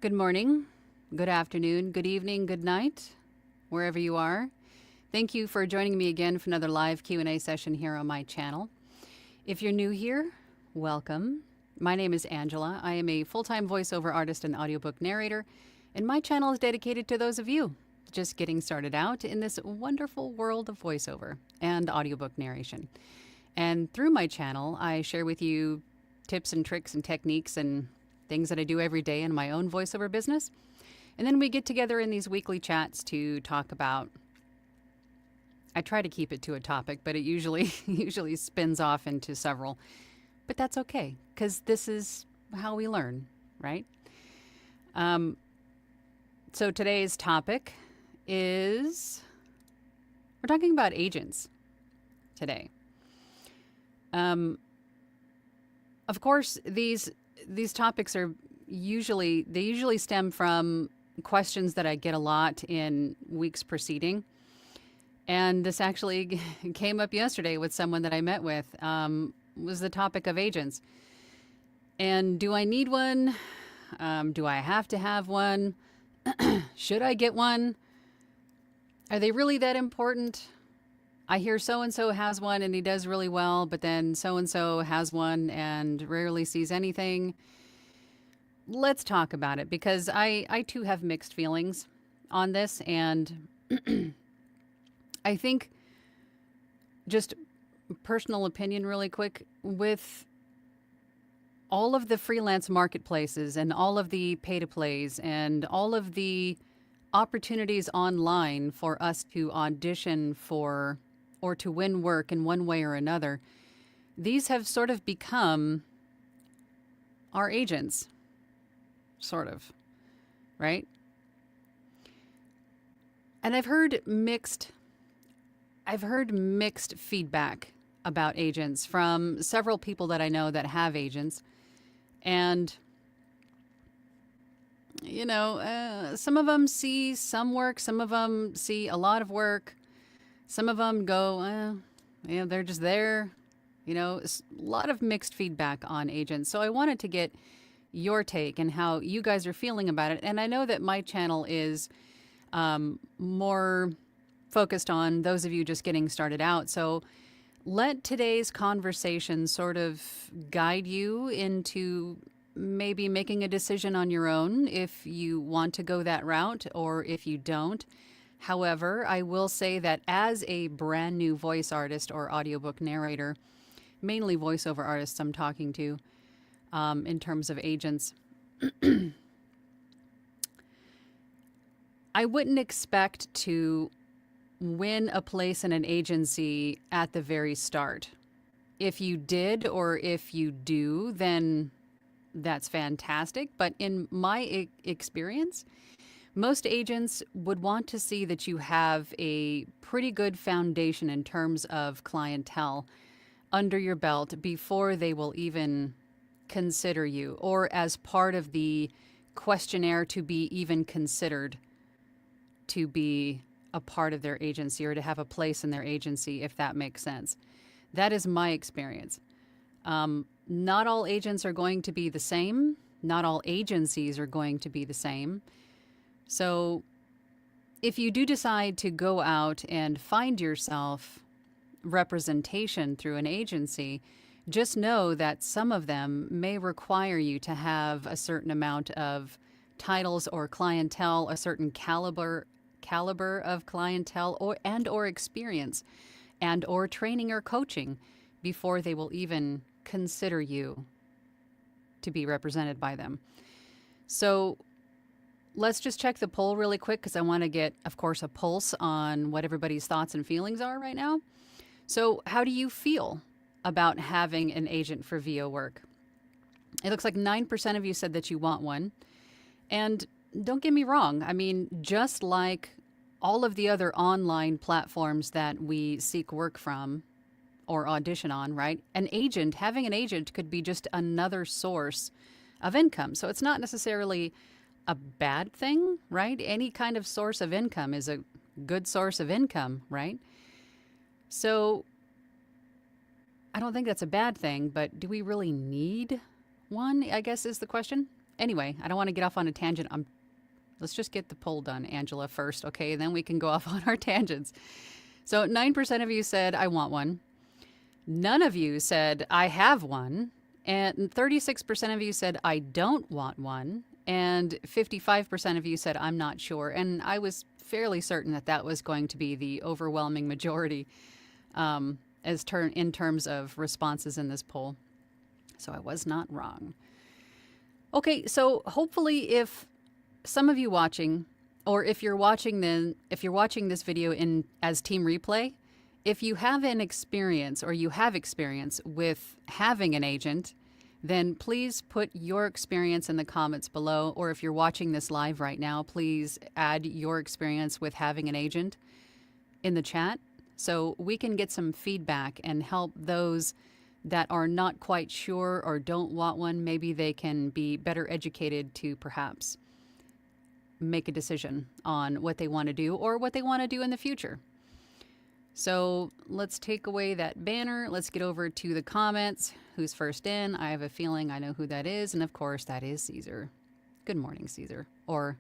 Good morning, good afternoon, good evening, good night, wherever you are. Thank you for joining me again for another live Q&A session here on my channel. If you're new here, welcome. My name is Angela. I am a full-time voiceover artist and audiobook narrator, and my channel is dedicated to those of you just getting started out in this wonderful world of voiceover and audiobook narration. And through my channel, I share with you tips and tricks and techniques and things that I do every day in my own voiceover business. And then we get together in these weekly chats to talk about, I try to keep it to a topic, but it usually spins off into several. But that's okay, because this is how we learn, right? So today's topic is, we're talking about agents today. Of course, these topics are usually stem from questions that I get a lot in weeks preceding. And this actually came up yesterday with someone that I met with, was the topic of agents. And do I need one? Do I have to have one? Should I get one? Are they really that important? I hear so-and-so has one and he does really well, but then so-and-so has one and rarely sees anything. Let's talk about it, because I too have mixed feelings on this. And I think, just personal opinion really quick, with all of the freelance marketplaces and all of the pay-to-plays and all of the opportunities online for us to audition for or to win work in one way or another, these have sort of become our agents, sort of, right? And I've heard mixed feedback about agents from several people that I know that have agents. And, you know, some of them see some work, some of them see a lot of work. Some of them go, they're just there. You know, a lot of mixed feedback on agents. So I wanted to get your take and how you guys are feeling about it. And I know that my channel is more focused on those of you just getting started out. So let today's conversation sort of guide you into maybe making a decision on your own if you want to go that route or if you don't. However, I will say that as a brand new voice artist or audiobook narrator, mainly voiceover artists I'm talking to in terms of agents, I wouldn't expect to win a place in an agency at the very start. If you did, or if you do, then that's fantastic. But in my experience, most agents would want to see that you have a pretty good foundation in terms of clientele under your belt before they will even consider you, or as part of the questionnaire to be even considered to be a part of their agency or to have a place in their agency, if that makes sense. That is my experience. Not all agents are going to be the same. Not all agencies are going to be the same. So if you do decide to go out and find yourself representation through an agency, just know that some of them may require you to have a certain amount of titles or clientele, a certain caliber of clientele or experience or training or coaching before they will even consider you to be represented by them. So let's just check the poll really quick, because I want to get, of course, a pulse on what everybody's thoughts and feelings are right now. So how do you feel about having an agent for VO work? It looks like 9% of you said that you want one. And don't get me wrong. I mean, just like all of the other online platforms that we seek work from or audition on, right? Having an agent could be just another source of income. So it's not necessarily a bad thing, right? Any kind of source of income is a good source of income, right? So I don't think that's a bad thing, but do we really need one, I guess is the question. Anyway, I don't want to get off on a tangent. Let's just get the poll done, Angela, first, okay? Then we can go off on our tangents. So 9% of you said, I want one. None of you said, I have one. And 36% of you said, I don't want one. And 55% of you said, I'm not sure. And I was fairly certain that that was going to be the overwhelming majority in terms of responses in this poll. So I was not wrong. Okay, so hopefully if some of you watching, or if you're watching this video as team replay, if you have an experience or you have experience with having an agent, then please put your experience in the comments below. Or if you're watching this live right now, please add your experience with having an agent in the chat so we can get some feedback and help those that are not quite sure or don't want one. Maybe they can be better educated to perhaps make a decision on what they want to do or what they want to do in the future. So let's take away that banner. Let's get over to the comments. Who's first in? I have a feeling I know who that is. And of course, that is Caesar. Good morning, Caesar. Or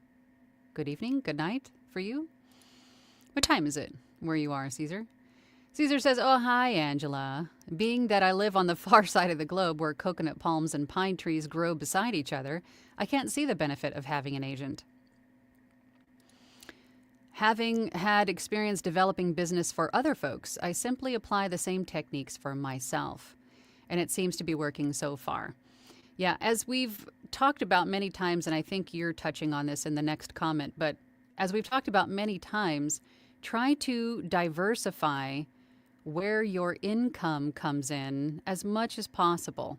good evening, good night for you. What time is it where you are, Caesar? Caesar says, oh, hi, Angela. Being that I live on the far side of the globe where coconut palms and pine trees grow beside each other, I can't see the benefit of having an agent. Having had experience developing business for other folks, I simply apply the same techniques for myself. And it seems to be working so far. Yeah, as we've talked about many times, and I think you're touching on this in the next comment, but as we've talked about many times, try to diversify where your income comes in as much as possible.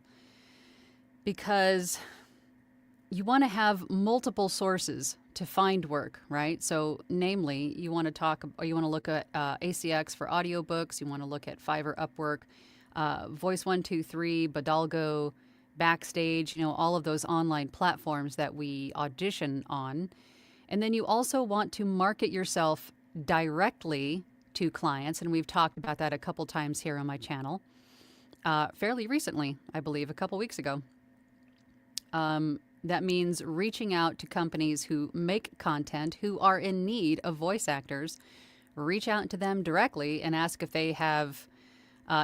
Because you want to have multiple sources to find work, right? So namely, you want to look at ACX for audiobooks, you want to look at Fiverr, Upwork, Voice123, Badalgo, Backstage, all of those online platforms that we audition on. And then you also want to market yourself directly to clients, and we've talked about that a couple times here on my channel, fairly recently, I believe, a couple weeks ago. That means reaching out to companies who make content, who are in need of voice actors. Reach out to them directly and ask if they have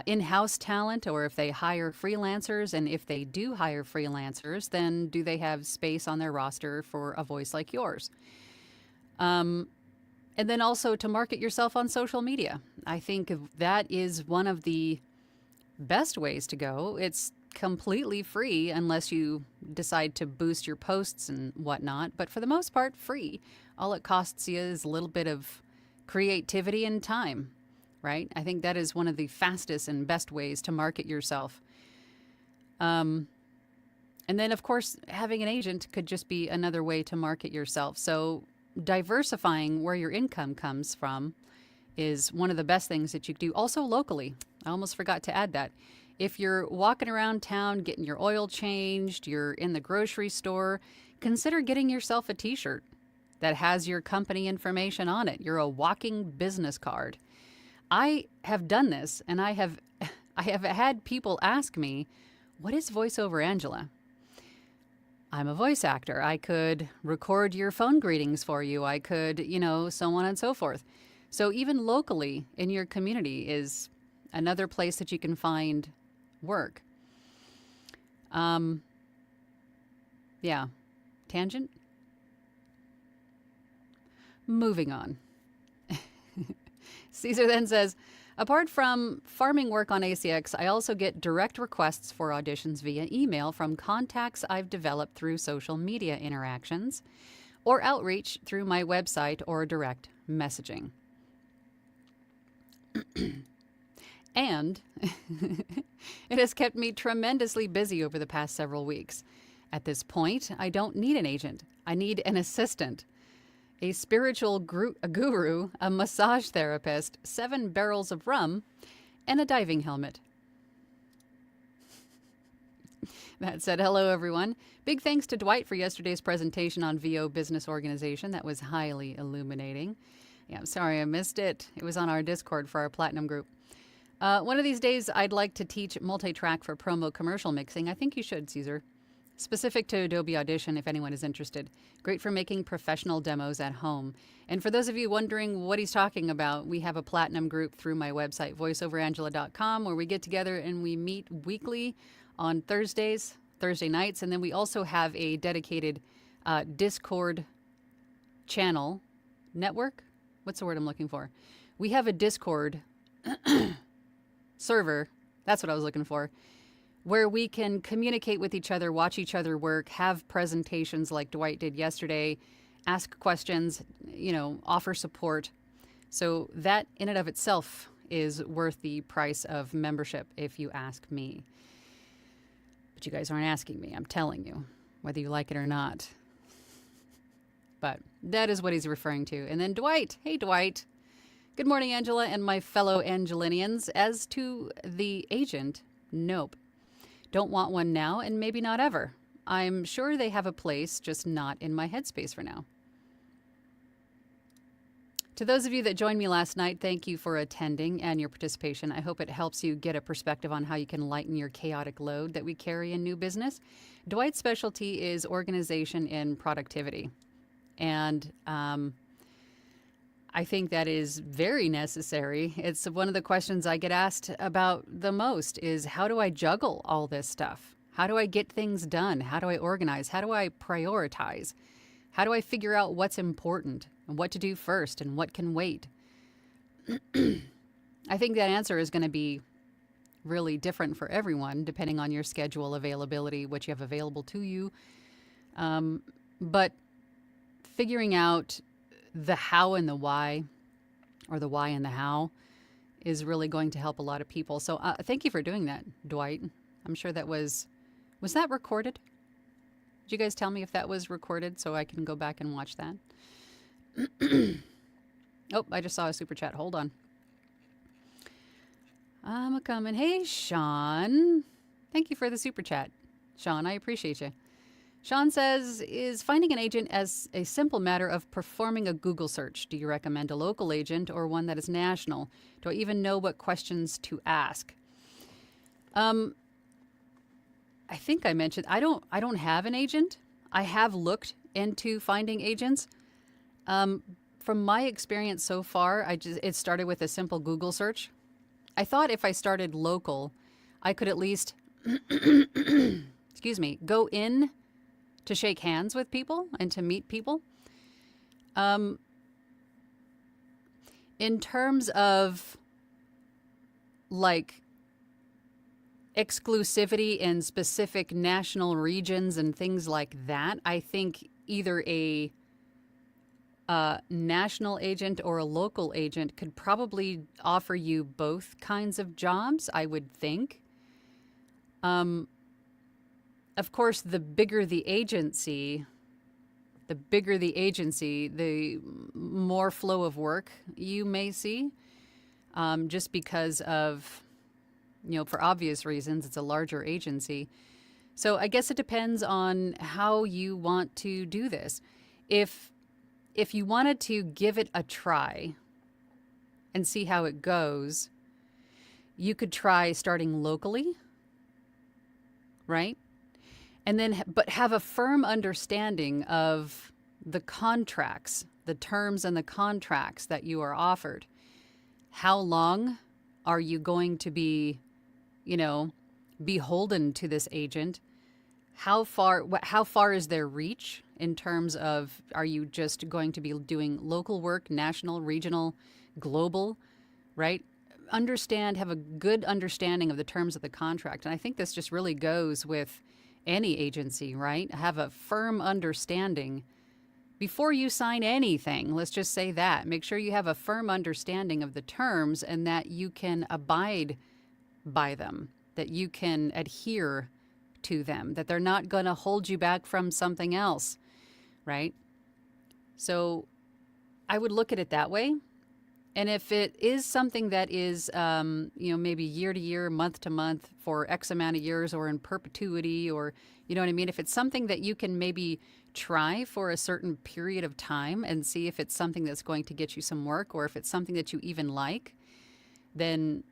in-house talent or if they hire freelancers. And if they do hire freelancers, then do they have space on their roster for a voice like yours? And then also to market yourself on social media. I think that is one of the best ways to go. It's completely free unless you decide to boost your posts and whatnot, but for the most part, free. All it costs you is a little bit of creativity and time, right? I think that is one of the fastest and best ways to market yourself. And then, of course, having an agent could just be another way to market yourself. So diversifying where your income comes from is one of the best things that you can do. Also locally. I almost forgot to add that. If you're walking around town, getting your oil changed, you're in the grocery store, consider getting yourself a t-shirt that has your company information on it. You're a walking business card. I have done this, and I have had people ask me, what is VoiceOver Angela? I'm a voice actor. I could record your phone greetings for you. I could, so on and so forth. So even locally in your community is another place that you can find work. Yeah. Tangent? Moving on. Caesar then says, apart from farming work on ACX, I also get direct requests for auditions via email from contacts I've developed through social media interactions or outreach through my website or direct messaging. And it has kept me tremendously busy over the past several weeks. At this point, I don't need an agent. I need an assistant, a spiritual guru, a massage therapist, 7 barrels of rum, and a diving helmet. That said, hello, everyone. Big thanks to Dwight for yesterday's presentation on VO Business Organization. That was highly illuminating. Yeah, I'm sorry I missed it. It was on our Discord for our Platinum group. One of these days, I'd like to teach multi-track for promo commercial mixing. I think you should, Caesar. Specific to Adobe Audition, if anyone is interested. Great for making professional demos at home. And for those of you wondering what he's talking about, we have a platinum group through my website, voiceoverangela.com, where we get together and we meet weekly on Thursday nights. And then we also have a dedicated Discord channel network. What's the word I'm looking for? We have a Discord server. That's what I was looking for, where we can communicate with each other, watch each other work, have presentations like Dwight did yesterday, ask questions, offer support. So that in and of itself is worth the price of membership, if you ask me. But you guys aren't asking me, I'm telling you, whether you like it or not. But that is what he's referring to. And then Dwight, hey Dwight. Good morning, Angela and my fellow Angelinians. As to the agent, nope. Don't want one now and maybe not ever. I'm sure they have a place, just not in my headspace for now. To those of you that joined me last night, thank you for attending and your participation. I hope it helps you get a perspective on how you can lighten your chaotic load that we carry in new business. Dwight's specialty is organization and productivity. And I think that is very necessary. It's one of the questions I get asked about the most is, how do I juggle all this stuff? How do I get things done? How do I organize? How do I prioritize? How do I figure out what's important and what to do first and what can wait? I think that answer is going to be really different for everyone, depending on your schedule, availability, what you have available to you. But figuring out the how and the why, or the why and the how, is really going to help a lot of people. So thank you for doing that, Dwight. I'm sure that was that recorded? Did you guys tell me if that was recorded so I can go back and watch that? Oh, I just saw a super chat. Hold on. I'm a-coming. Hey, Sean. Thank you for the super chat. Sean, I appreciate you. Sean says, is finding an agent as a simple matter of performing a Google search? Do you recommend a local agent or one that is national? Do I even know what questions to ask? I think I mentioned, I don't have an agent. I have looked into finding agents. From my experience so far, it started with a simple Google search. I thought if I started local, I could at least, go in to shake hands with people and to meet people. In terms of like exclusivity in specific national regions and things like that, I think either a national agent or a local agent could probably offer you both kinds of jobs, I would think. Of course, the bigger the agency, the more flow of work you may see, just because of, for obvious reasons, it's a larger agency. So I guess it depends on how you want to do this. If you wanted to give it a try and see how it goes, you could try starting locally, right? And then, but have a firm understanding of the contracts, the terms and the contracts that you are offered. How long are you going to be, beholden to this agent? How far is their reach in terms of, are you just going to be doing local work, national, regional, global, right? Have a good understanding of the terms of the contract. And I think this just really goes with any agency, right? Have a firm understanding before you sign anything. Let's just say that. Make sure you have a firm understanding of the terms and that you can abide by them, that you can adhere to them, that they're not going to hold you back from something else, right? So I would look at it that way. And if it is something that is, maybe year to year, month to month for X amount of years or in perpetuity, or, you know what I mean? If it's something that you can maybe try for a certain period of time and see if it's something that's going to get you some work, or if it's something that you even like, then,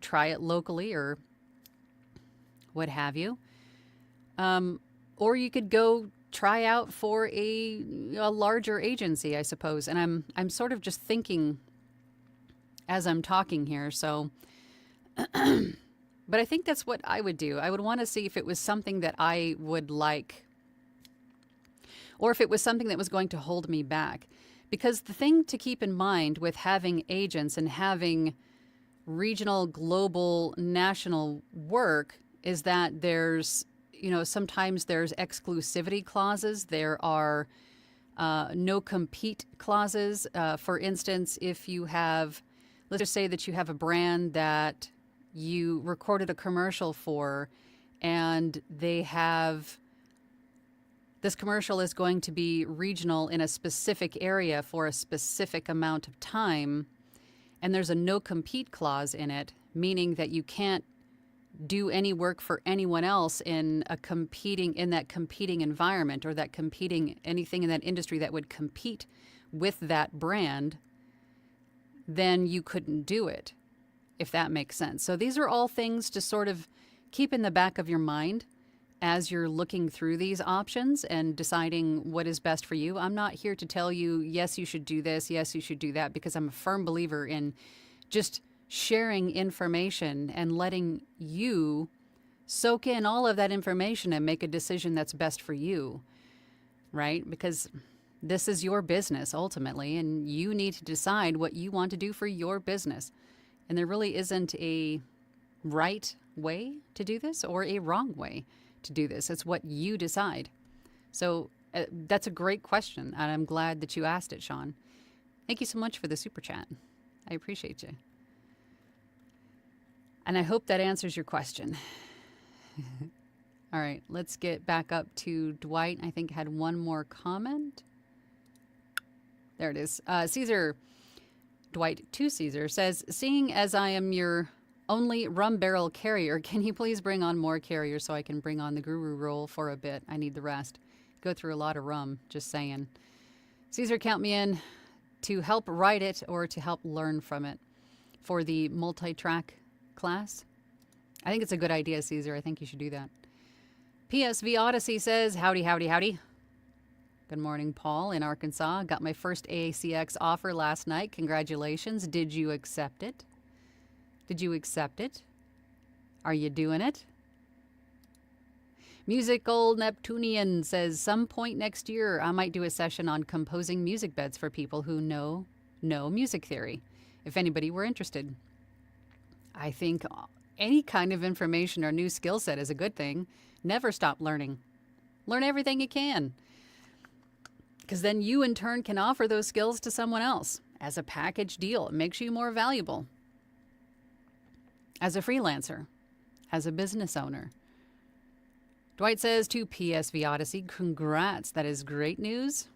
try it locally or what have you. Or you could go try out for a larger agency, I suppose. And I'm sort of just thinking as I'm talking here. So, but I think that's what I would do. I would want to see if it was something that I would like, or if it was something that was going to hold me back. Because the thing to keep in mind with having agents and having regional, global, national work is that there's, sometimes there's exclusivity clauses. There are no compete clauses. For instance, if you have, let's just say that you have a brand that you recorded a commercial for, and they have, this commercial is going to be regional in a specific area for a specific amount of time, and there's a no compete clause in it, meaning that you can't do any work for anyone else in that competing environment, or that competing anything in that industry that would compete with that brand, then you couldn't do it, if that makes sense. So these are all things to sort of keep in the back of your mind as you're looking through these options and deciding what is best for you. I'm not here to tell you, yes, you should do this, yes, you should do that, because I'm a firm believer in just sharing information and letting you soak in all of that information and make a decision that's best for you, right? Because this is your business ultimately, and you need to decide what you want to do for your business. And there really isn't a right way to do this or a wrong way to do this. It's what you decide. So that's a great question, and I'm glad that you asked it, Sean. Thank you so much for the super chat. I appreciate you. And I hope that answers your question. All right, let's get back up to Dwight. I think had one more comment. There it is. Caesar, Dwight to Caesar, says, seeing as I am your only rum barrel carrier, can you please bring on more carriers so I can bring on the guru role for a bit? I need the rest. Go through a lot of rum, just saying. Caesar, count me in to help write it or to help learn from it for the multi-track class. I think it's a good idea, Caesar. I think you should do that. PSV Odyssey says, howdy, howdy, howdy. Good morning, Paul in Arkansas. Got my first AACX offer last night. Congratulations. Did you accept it? Did you accept it? Are you doing it? Musical Neptunian says, some point next year I might do a session on composing music beds for people who know music theory, if anybody were interested. I think any kind of information or new skill set is a good thing. Never stop learning. Learn everything you can, because then you in turn can offer those skills to someone else as a package deal. It makes you more valuable as a freelancer, as a business owner. Dwight says to PSV Odyssey, congrats. That is great news.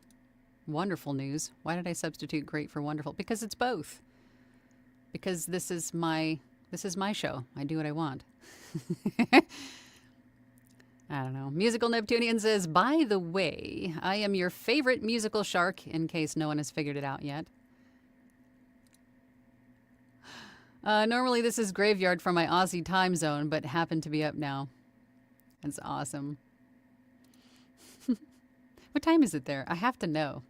Wonderful news. Why did I substitute great for wonderful? Because it's both. Because this is my show. I do what I want. I don't know. Musical Neptunian says, by the way, I am your favorite musical shark, in case no one has figured it out yet. Normally this is graveyard for my Aussie time zone, but happened to be up now. That's awesome. What time is it there? I have to know.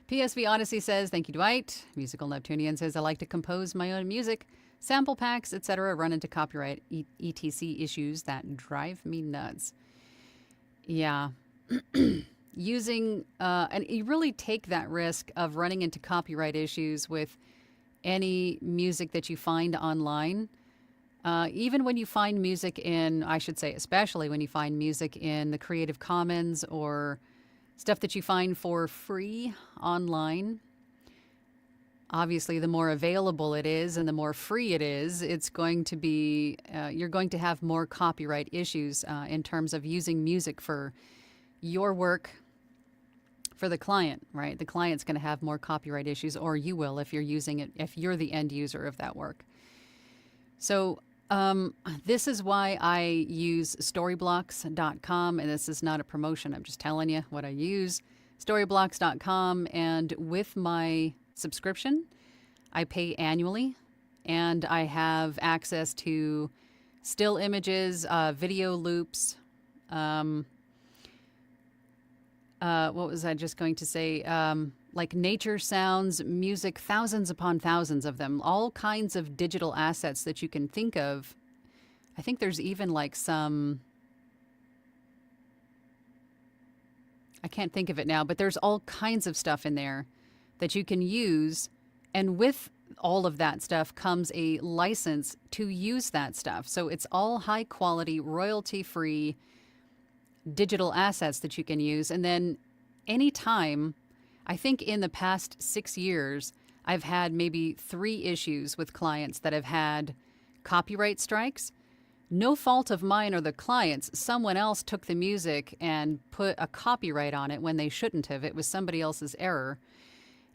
PSV Odyssey says, thank you, Dwight. Musical Neptunian says, I like to compose my own music. Sample packs, etc. run into copyright etc. issues that drive me nuts. Yeah. Using, and you really take that risk of running into copyright issues with any music that you find online. Even when you find music in, I should say, especially when you find music in the Creative Commons or stuff that you find for free online. Obviously, the more available it is and the more free it is, it's going to be, you're going to have more copyright issues in terms of using music for your work for the client, right? The client's going to have more copyright issues, or you will if you're using it, if you're the end user of that work. So this is why I use storyblocks.com, and this is not a promotion. I'm just telling you what I use. Storyblocks.com, and with my subscription, I pay annually, and I have access to still images, video loops, What was I just going to say? Like nature sounds, music, thousands upon thousands of them, all kinds of digital assets that you can think of. I think there's even like some, I can't think of it now, but there's all kinds of stuff in there that you can use. And with all of that stuff comes a license to use that stuff. So it's all high quality, royalty free digital assets that you can use. And then anytime, I think in the past 6 years, I've had maybe 3 issues with clients that have had copyright strikes. No fault of mine or the client's. Someone else took the music and put a copyright on it when they shouldn't have. It was somebody else's error.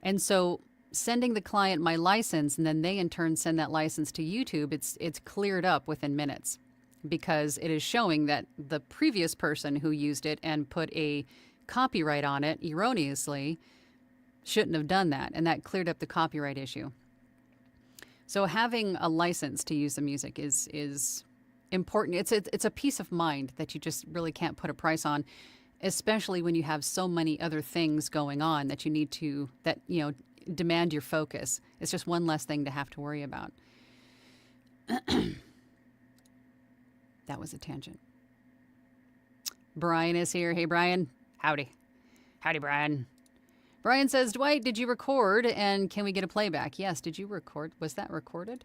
And so sending the client my license and then they in turn send that license to YouTube, it's cleared up within minutes because it is showing that the previous person who used it and put a copyright on it erroneously shouldn't have done that, and that cleared up the copyright issue. So having a license to use the music is important. It's a peace of mind that you just really can't put a price on, especially when you have so many other things going on that you need to, that, you know, demand your focus. It's just one less thing to have to worry about. That was a tangent. Brian is here. Hey, Brian. Howdy. Howdy, Brian. Brian says, Dwight, did you record and can we get a playback? Yes, did you record? Was that recorded?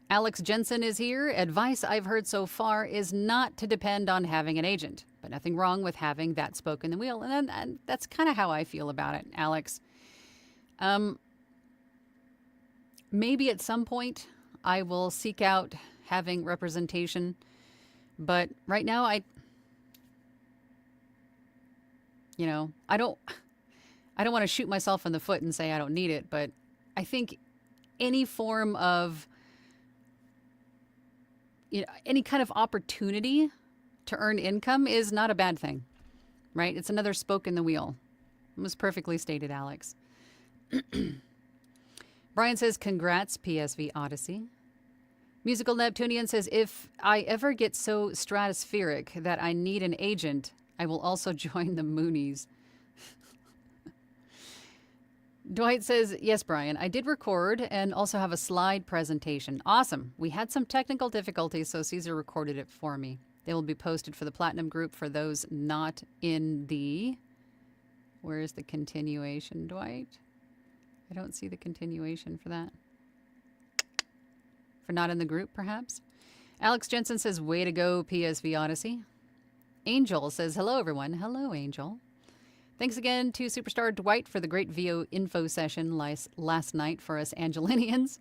Alex Jensen is here. Advice I've heard so far is not to depend on having an agent, but nothing wrong with having that spoke in the wheel. And that's kind of how I feel about it, Alex. Maybe at some point I will seek out having representation, but right now I don't want to shoot myself in the foot and say I don't need it, but I think any form of, any kind of opportunity to earn income is not a bad thing, right? It's another spoke in the wheel. It was perfectly stated, Alex. Brian says, congrats, PSV Odyssey. Musical Neptunian says, if I ever get so stratospheric that I need an agent, I will also join the Moonies. Dwight says, yes, Brian, I did record and also have a slide presentation. Awesome. We had some technical difficulties, so Caesar recorded it for me. They will be posted for the Platinum group for those not in the... Where's the continuation, Dwight? I don't see the continuation for that. For not in the group, perhaps? Alex Jensen says, way to go, PSV Odyssey. Angel says, hello, everyone. Hello, Angel. Thanks again to Superstar Dwight for the great VO info session last night for us Angelinians.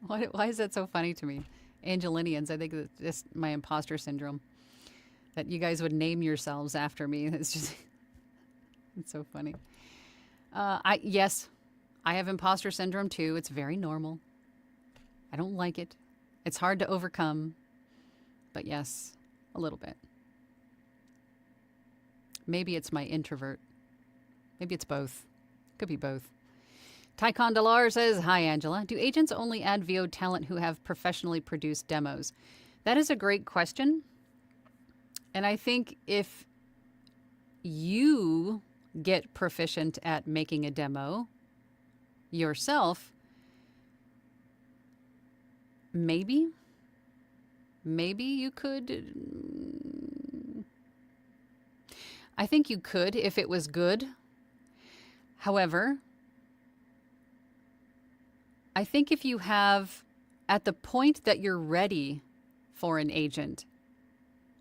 Why is that so funny to me? Angelinians, I think that's just my imposter syndrome. That you guys would name yourselves after me. It's just, it's so funny. Yes, I have imposter syndrome too. It's very normal. I don't like it. It's hard to overcome. But yes, a little bit. Maybe it's my introvert. Maybe it's both. Could be both. Tycon Delar says, hi, Angela. Do agents only add VO talent who have professionally produced demos? That is a great question. And I think if you get proficient at making a demo yourself, maybe you could... I think you could if it was good. However, I think if you have, at the point that you're ready for an agent,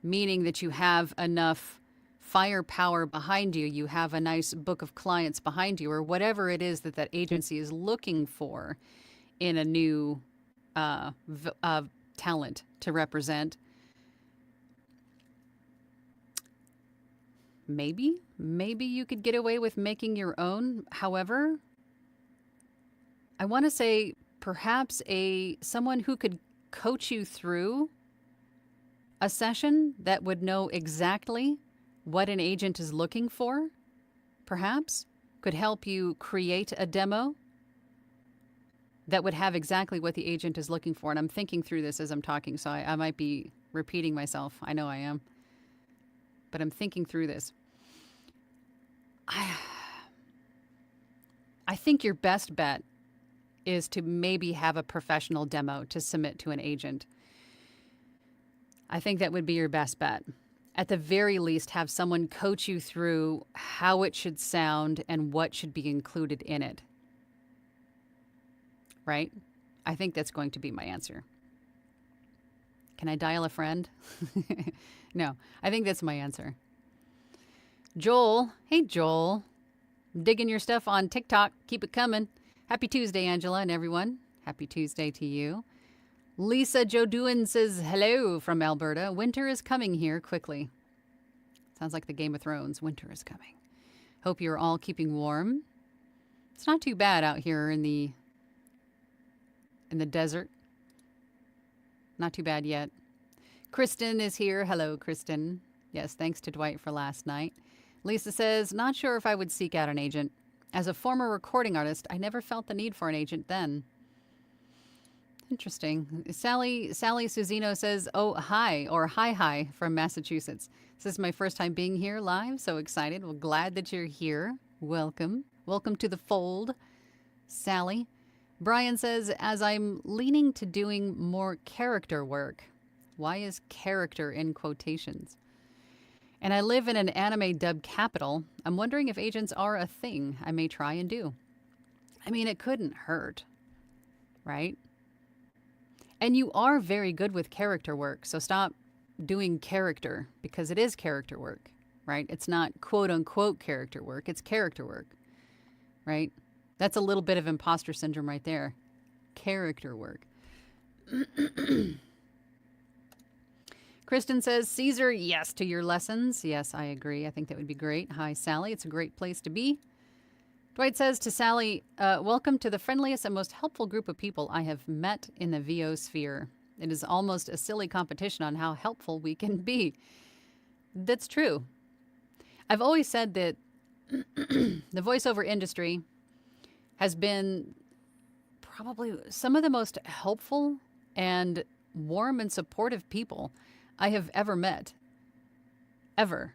meaning that you have enough firepower behind you, you have a nice book of clients behind you, or whatever it is that that agency is looking for in a new talent to represent, maybe you could get away with making your own. However, I want to say perhaps someone who could coach you through a session that would know exactly what an agent is looking for, perhaps could help you create a demo that would have exactly what the agent is looking for. And I'm thinking through this as I'm talking, so I might be repeating myself. I know I am. But I'm thinking through this. I think your best bet is to maybe have a professional demo to submit to an agent. I think that would be your best bet. At the very least, have someone coach you through how it should sound and what should be included in it. Right? I think that's going to be my answer. Can I dial a friend? No, I think that's my answer. Joel. Hey, Joel. Digging your stuff on TikTok. Keep it coming. Happy Tuesday, Angela and everyone. Happy Tuesday to you. Lisa Jodoin says hello from Alberta. Winter is coming here quickly. Sounds like the Game of Thrones. Winter is coming. Hope you're all keeping warm. It's not too bad out here in the desert. Not too bad yet. Kristen is here. Hello, Kristen. Yes, thanks to Dwight for last night. Lisa says, not sure if I would seek out an agent. As a former recording artist, I never felt the need for an agent then. Interesting. Sally Susino says, oh, hi, or hi from Massachusetts. This is my first time being here live. So excited. Well, glad that you're here. Welcome. Welcome to the fold, Sally. Brian says, as I'm leaning to doing more character work. Why is character in quotations? And I live in an anime dub capital. I'm wondering if agents are a thing I may try and do. I mean, it couldn't hurt, right? And you are very good with character work, so stop doing character, because it is character work, right? It's not quote-unquote character work. It's character work, right? That's a little bit of imposter syndrome right there. Character work. Kristen says, Caesar, yes to your lessons. Yes, I agree. I think that would be great. Hi, Sally. It's a great place to be. Dwight says to Sally, welcome to the friendliest and most helpful group of people I have met in the VO sphere. It is almost a silly competition on how helpful we can be. That's true. I've always said that the voiceover industry has been probably some of the most helpful and warm and supportive people I have ever met. Ever.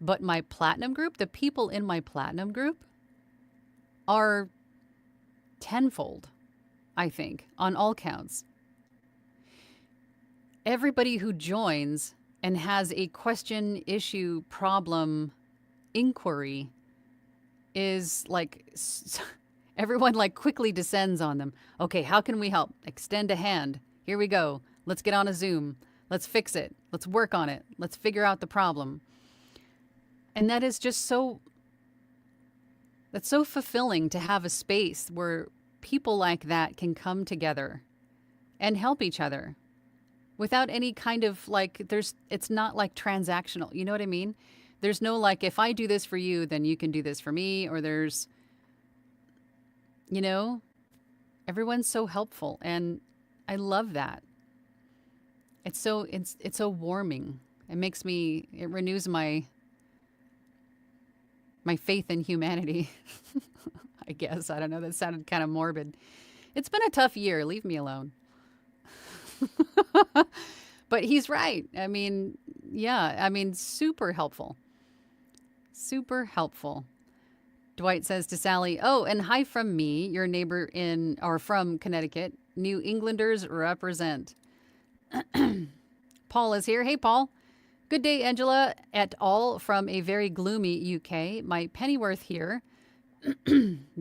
But my platinum group, the people in my platinum group, are tenfold, I think, on all counts. Everybody who joins and has a question, issue, problem, inquiry is like, everyone like quickly descends on them. Okay, how can we help? Extend a hand. Here we go. Let's get on a Zoom. Let's fix it. Let's work on it. Let's figure out the problem. And that is just so, that's so fulfilling to have a space where people like that can come together and help each other without any kind of like, it's not like transactional. You know what I mean? There's no like, if I do this for you, then you can do this for me. Or there's, you know, everyone's so helpful. And I love that. It's so warming. It renews my faith in humanity. I guess. I don't know. That sounded kind of morbid. It's been a tough year. Leave me alone. But he's right. I mean, yeah. I mean, super helpful. Super helpful. Dwight says to Sally, oh, and hi from me, your neighbor from Connecticut. New Englanders represent. Paul is here. Hey, Paul. Good day, Angela et al. From a very gloomy UK. My pennyworth here,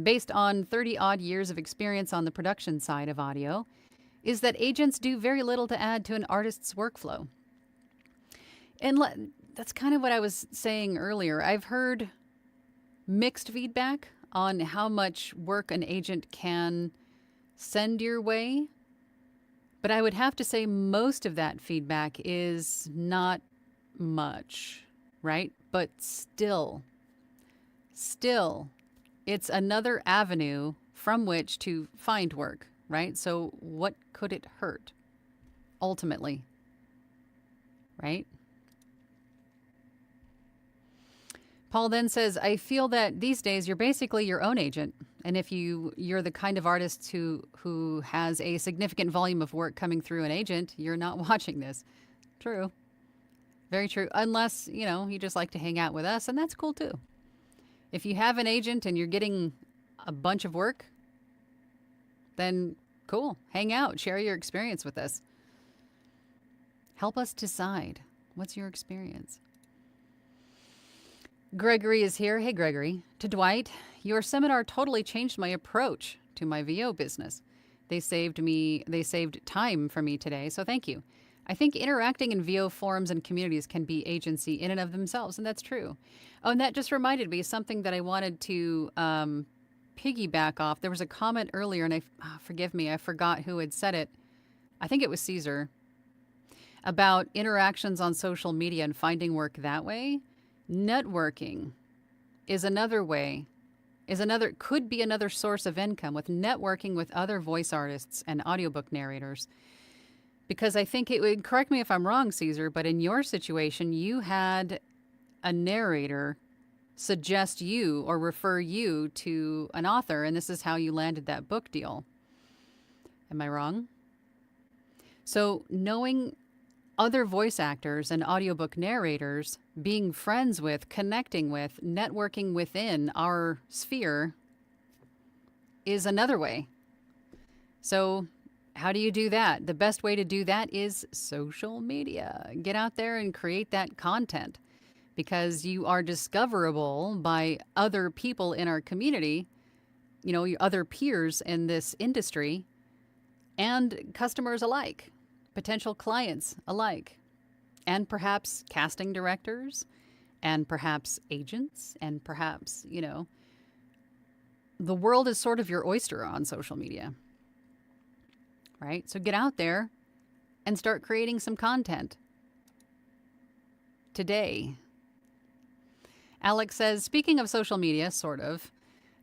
based on 30-odd years of experience on the production side of audio, is that agents do very little to add to an artist's workflow. And that's kind of what I was saying earlier. I've heard mixed feedback on how much work an agent can send your way. But I would have to say most of that feedback is not much, right? But still, it's another avenue from which to find work, right? So what could it hurt ultimately, right? Paul then says, I feel that these days you're basically your own agent. And if you're the kind of artist who has a significant volume of work coming through an agent, you're not watching this. True. Very true. Unless, you just like to hang out with us, and that's cool too. If you have an agent and you're getting a bunch of work, then cool. Hang out. Share your experience with us. Help us decide. What's your experience? Gregory is here. Hey, Gregory. To Dwight, your seminar totally changed my approach to my VO business. They saved time for me today, so thank you. I think interacting in VO forums and communities can be agency in and of themselves, and that's true. Oh, and that just reminded me of something that I wanted to piggyback off. There was a comment earlier, and forgive me, I forgot who had said it. I think it was Caesar, about interactions on social media and finding work that way. Networking is another way, could be another source of income with networking with other voice artists and audiobook narrators. Because I think it would, correct me if I'm wrong, Caesar, but in your situation, you had a narrator suggest you or refer you to an author, and this is how you landed that book deal. Am I wrong? So knowing other voice actors and audiobook narrators, being friends with, connecting with, networking within our sphere is another way. So how do you do that? The best way to do that is social media. Get out there and create that content because you are discoverable by other people in our community, your other peers in this industry, and customers alike. Potential clients alike, and perhaps casting directors, and perhaps agents, and perhaps, the world is sort of your oyster on social media, right? So get out there and start creating some content today. Alex says, speaking of social media, sort of,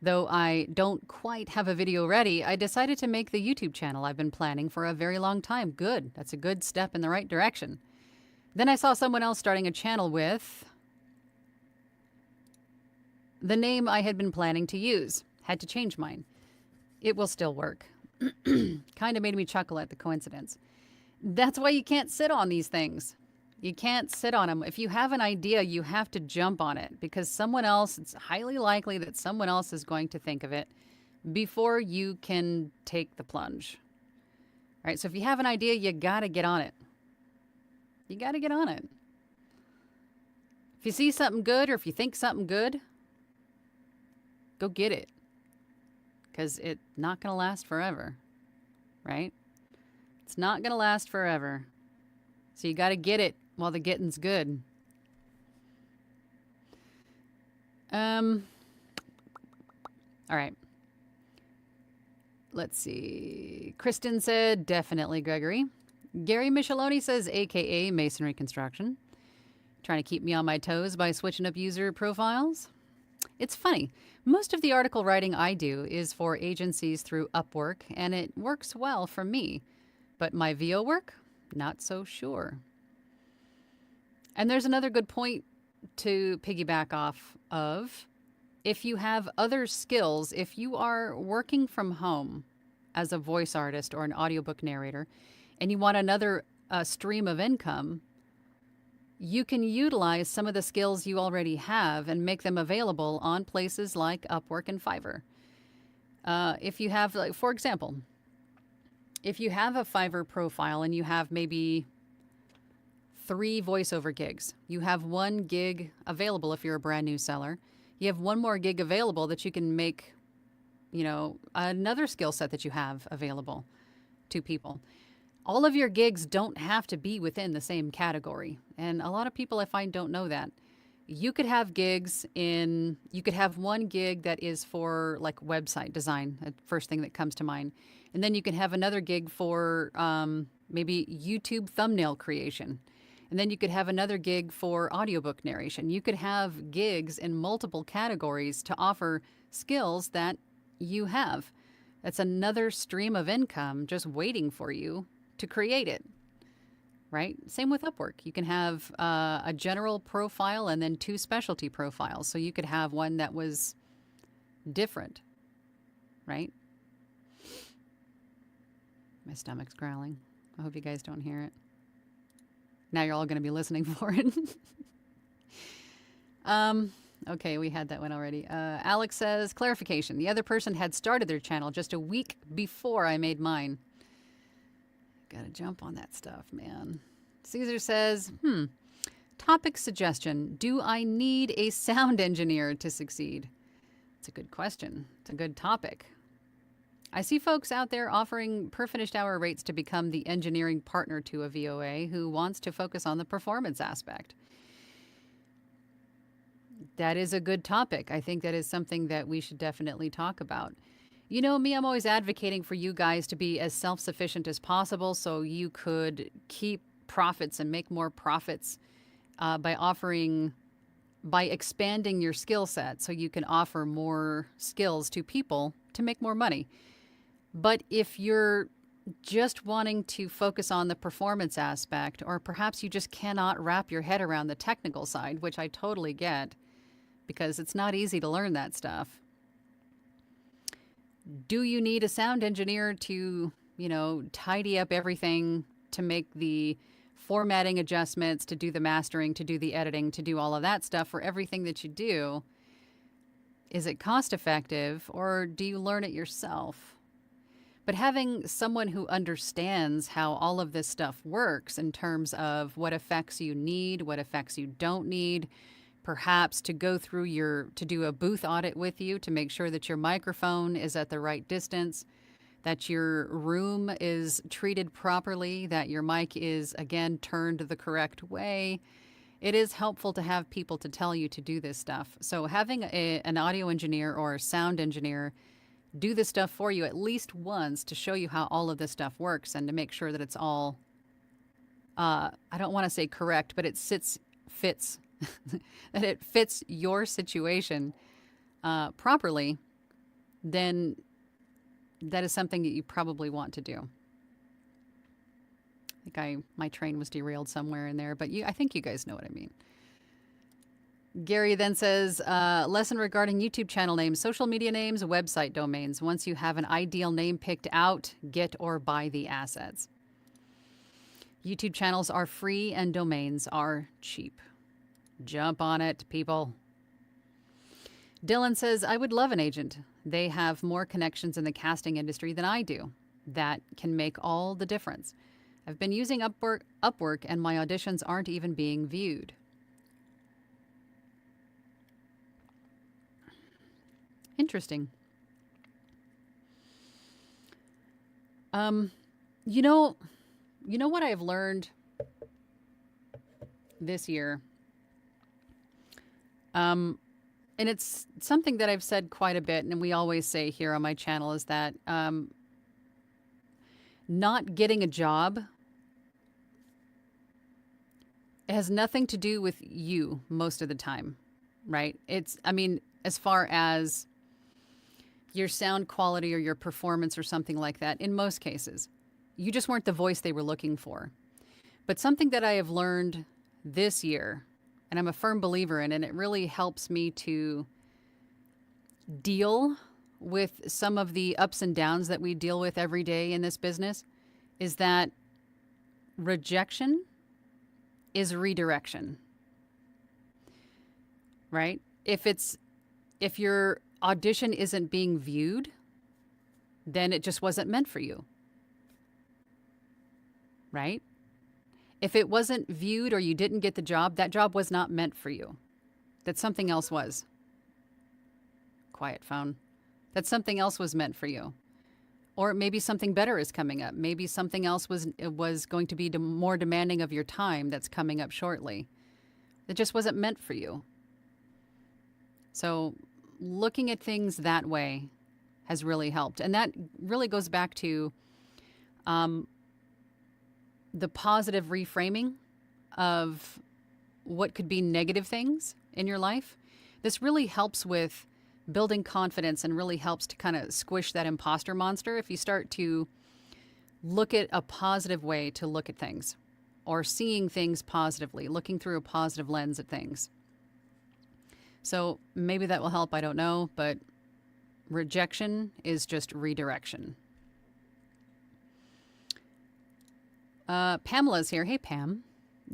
though I don't quite have a video ready, I decided to make the YouTube channel I've been planning for a very long time. Good. That's a good step in the right direction. Then I saw someone else starting a channel with the name I had been planning to use. Had to change mine. It will still work. Kind of made me chuckle at the coincidence. That's why you can't sit on these things. You can't sit on them. If you have an idea, you have to jump on it because it's highly likely that someone else is going to think of it before you can take the plunge. All right, so if you have an idea, you got to get on it. You got to get on it. If you see something good or if you think something good, go get it because it's not going to last forever, right? It's not going to last forever. So you got to get it while the getting's good. All right. Let's see. Kristen said, definitely, Gregory. Gary Micheloni says, AKA Masonry Construction. Trying to keep me on my toes by switching up user profiles. It's funny. Most of the article writing I do is for agencies through Upwork, and it works well for me. But my VO work, not so sure. And there's another good point to piggyback off of. If you have other skills, if you are working from home as a voice artist or an audiobook narrator, and you want another stream of income, you can utilize some of the skills you already have and make them available on places like Upwork and Fiverr. If you have, like, for example, if you have a Fiverr profile and you have maybe 3 voiceover gigs, you have 1 gig available if you're a brand new seller. You have 1 more gig available that you can make, another skill set that you have available to people. All of your gigs don't have to be within the same category. And a lot of people I find don't know that. You could have you could have 1 gig that is for like website design, the first thing that comes to mind. And then you can have another gig for maybe YouTube thumbnail creation. And then you could have another gig for audiobook narration. You could have gigs in multiple categories to offer skills that you have. That's another stream of income just waiting for you to create it. right? Same with Upwork. You can have a general profile and then 2 specialty profiles. So you could have one that was different, right? My stomach's growling. I hope you guys don't hear it. Now you're all going to be listening for it. Okay, we had that one already. Alex says, clarification. The other person had started their channel just a week before I made mine. Gotta jump on that stuff, man. Caesar says, topic suggestion. Do I need a sound engineer to succeed? It's a good question. It's a good topic. I see folks out there offering per finished hour rates to become the engineering partner to a VOA who wants to focus on the performance aspect. That is a good topic. I think that is something that we should definitely talk about. You know me, I'm always advocating for you guys to be as self-sufficient as possible so you could keep profits and make more profits by expanding your skill set so you can offer more skills to people to make more money. But if you're just wanting to focus on the performance aspect, or perhaps you just cannot wrap your head around the technical side, which I totally get, because it's not easy to learn that stuff. Do you need a sound engineer to, tidy up everything, to make the formatting adjustments, to do the mastering, to do the editing, to do all of that stuff for everything that you do? Is it cost effective, or do you learn it yourself? But having someone who understands how all of this stuff works in terms of what effects you need, what effects you don't need, perhaps to go through to do a booth audit with you to make sure that your microphone is at the right distance, that your room is treated properly, that your mic is, again, turned the correct way. It is helpful to have people to tell you to do this stuff. So having an audio engineer or a sound engineer do this stuff for you at least once to show you how all of this stuff works and to make sure that it's all, I don't want to say correct, but it fits, that it fits your situation properly, then that is something that you probably want to do. I think my train was derailed somewhere in there, but I think you guys know what I mean. Gary then says, lesson regarding YouTube channel names, social media names, website domains. Once you have an ideal name picked out, get or buy the assets. YouTube channels are free and domains are cheap. Jump on it, people. Dylan says, I would love an agent. They have more connections in the casting industry than I do. That can make all the difference. I've been using Upwork and my auditions aren't even being viewed. Interesting. You know what I've learned this year? And it's something that I've said quite a bit, and we always say here on my channel, is that not getting a job has nothing to do with you most of the time, right? As far as your sound quality or your performance or something like that, in most cases, you just weren't the voice they were looking for. But something that I have learned this year, and I'm a firm believer in, and it really helps me to deal with some of the ups and downs that we deal with every day in this business, is that rejection is redirection, right? If your audition isn't being viewed, then it just wasn't meant for you, right? If it wasn't viewed or you didn't get the job, that job was not meant for you. That something else was. Quiet phone. That something else was meant for you. Or maybe something better is coming up. Maybe something else was going to be more demanding of your time that's coming up shortly. It just wasn't meant for you. So looking at things that way has really helped. And that really goes back to the positive reframing of what could be negative things in your life. This really helps with building confidence and really helps to kind of squish that imposter monster if you start to look at a positive way to look at things, or seeing things positively, looking through a positive lens at things. So maybe that will help. I don't know. But rejection is just redirection. Pamela's here. Hey, Pam.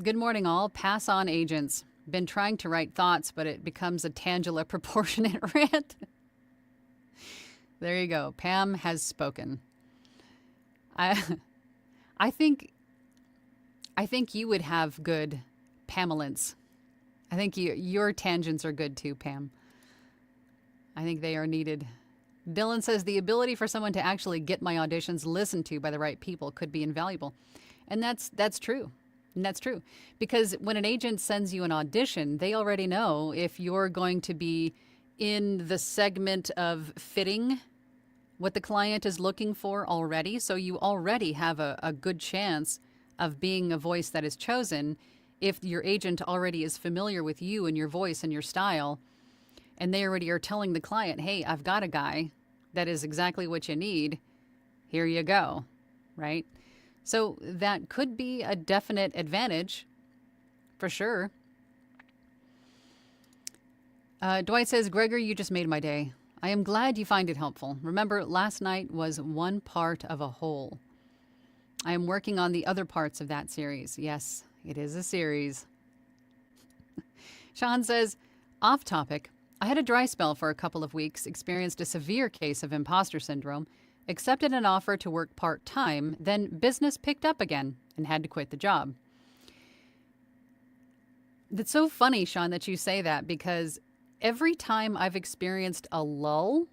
Good morning, all. Pass on agents. Been trying to write thoughts, but it becomes a Tangela proportionate rant. There you go. Pam has spoken. I think you would have good Pamelance. I think your tangents are good too, Pam. I think they are needed. Dylan says the ability for someone to actually get my auditions listened to by the right people could be invaluable. And that's true. And that's true. Because when an agent sends you an audition, they already know if you're going to be in the segment of fitting what the client is looking for already. So you already have a good chance of being a voice that is chosen if your agent already is familiar with you and your voice and your style. And they already are telling the client, hey, I've got a guy that is exactly what you need. Here you go. Right? So that could be a definite advantage, for sure. Dwight says, Gregor, you just made my day. I am glad you find it helpful. Remember, last night was one part of a whole. I am working on the other parts of that series. Yes, it is a series. Sean says, off topic, I had a dry spell for a couple of weeks, experienced a severe case of imposter syndrome, accepted an offer to work part-time, then business picked up again and had to quit the job. That's so funny, Sean, that you say that, because every time I've experienced a lull,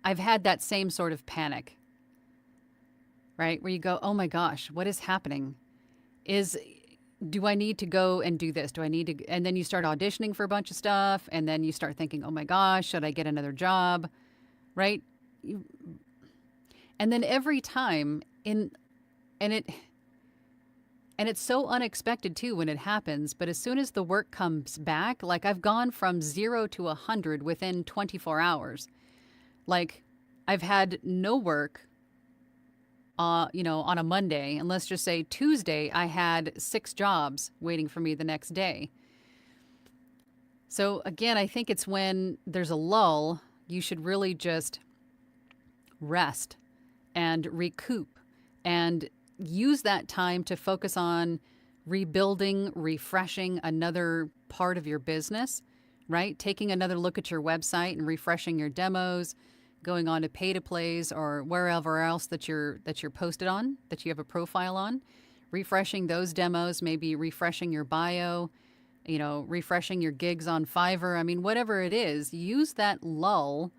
I've had that same sort of panic, right? Where you go, oh my gosh, what is happening? Do I need to go and do this? Do I need to? And then you start auditioning for a bunch of stuff, and then you start thinking, oh my gosh, should I get another job, right? And then every time and it's so unexpected too when it happens, but as soon as the work comes back, like I've gone from 0 to 100 within 24 hours. Like I've had no work, on a Monday, and let's just say Tuesday, I had 6 jobs waiting for me the next day. So again, I think it's when there's a lull, you should really just rest and recoup and use that time to focus on rebuilding, refreshing another part of your business, right? Taking another look at your website and refreshing your demos, going on to pay-to-plays or wherever else that you're posted on, that you have a profile on, refreshing those demos, maybe refreshing your bio, refreshing your gigs on Fiverr. I mean, whatever it is, use that lull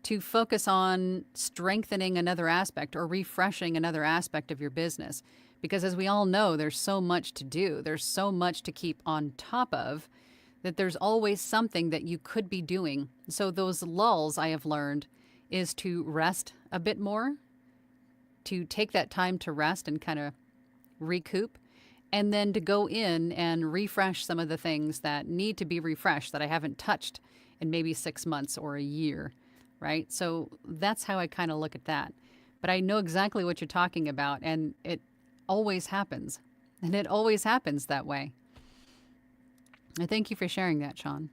to focus on strengthening another aspect or refreshing another aspect of your business. Because as we all know, there's so much to do. There's so much to keep on top of that there's always something that you could be doing. So those lulls, I have learned, is to rest a bit more, to take that time to rest and kind of recoup, and then to go in and refresh some of the things that need to be refreshed that I haven't touched in maybe 6 months or a year. Right? So that's how I kind of look at that. But I know exactly what you're talking about, and it always happens. And it always happens that way. I thank you for sharing that, Sean.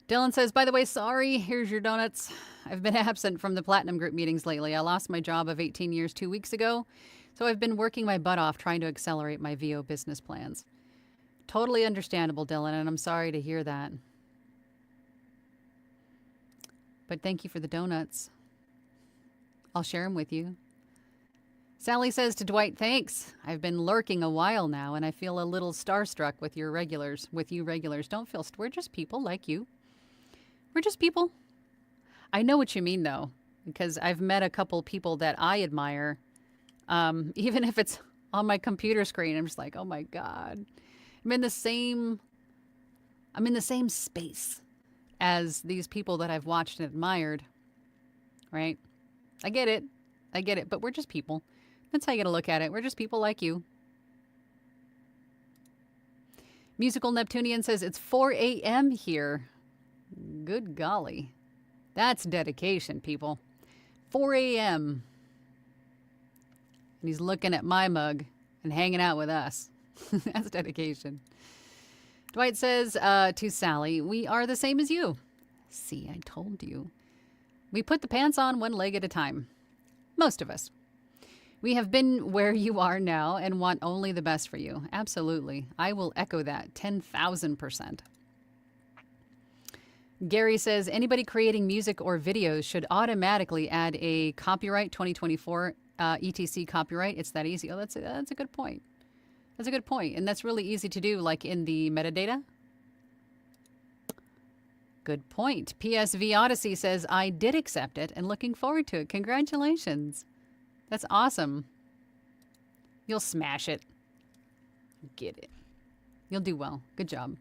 Dylan says, by the way, sorry, here's your donuts. I've been absent from the Platinum Group meetings lately. I lost my job of 18 years 2 weeks ago, so I've been working my butt off trying to accelerate my VO business plans. Totally understandable, Dylan, and I'm sorry to hear that. But thank you for the donuts. I'll share them with you. Sally says to Dwight, thanks. I've been lurking a while now, and I feel a little starstruck with you regulars. Don't feel, we're just people like you. We're just people. I know what you mean, though, because I've met a couple people that I admire. Even if it's on my computer screen, I'm just like, oh my God. I'm in the same space as these people that I've watched and admired, right? I get it, but we're just people. That's how you gotta look at it. We're just people like you. Musical Neptunian says, it's 4 a.m. here. Good golly. That's dedication, people. 4 a.m. And he's looking at my mug. and hanging out with us. That's dedication. Dwight says to Sally, we are the same as you. See, I told you. We put the pants on one leg at a time. Most of us. We have been where you are now and want only the best for you. Absolutely. I will echo that 10,000%. Gary says, anybody creating music or videos should automatically add a copyright 2024 ETC copyright. It's that easy. Oh, that's a good point. That's a good point. And that's really easy to do, like in the metadata. Good point. PSV Odyssey says, I did accept it and looking forward to it. Congratulations. That's awesome. You'll smash it. Get it. You'll do well. Good job.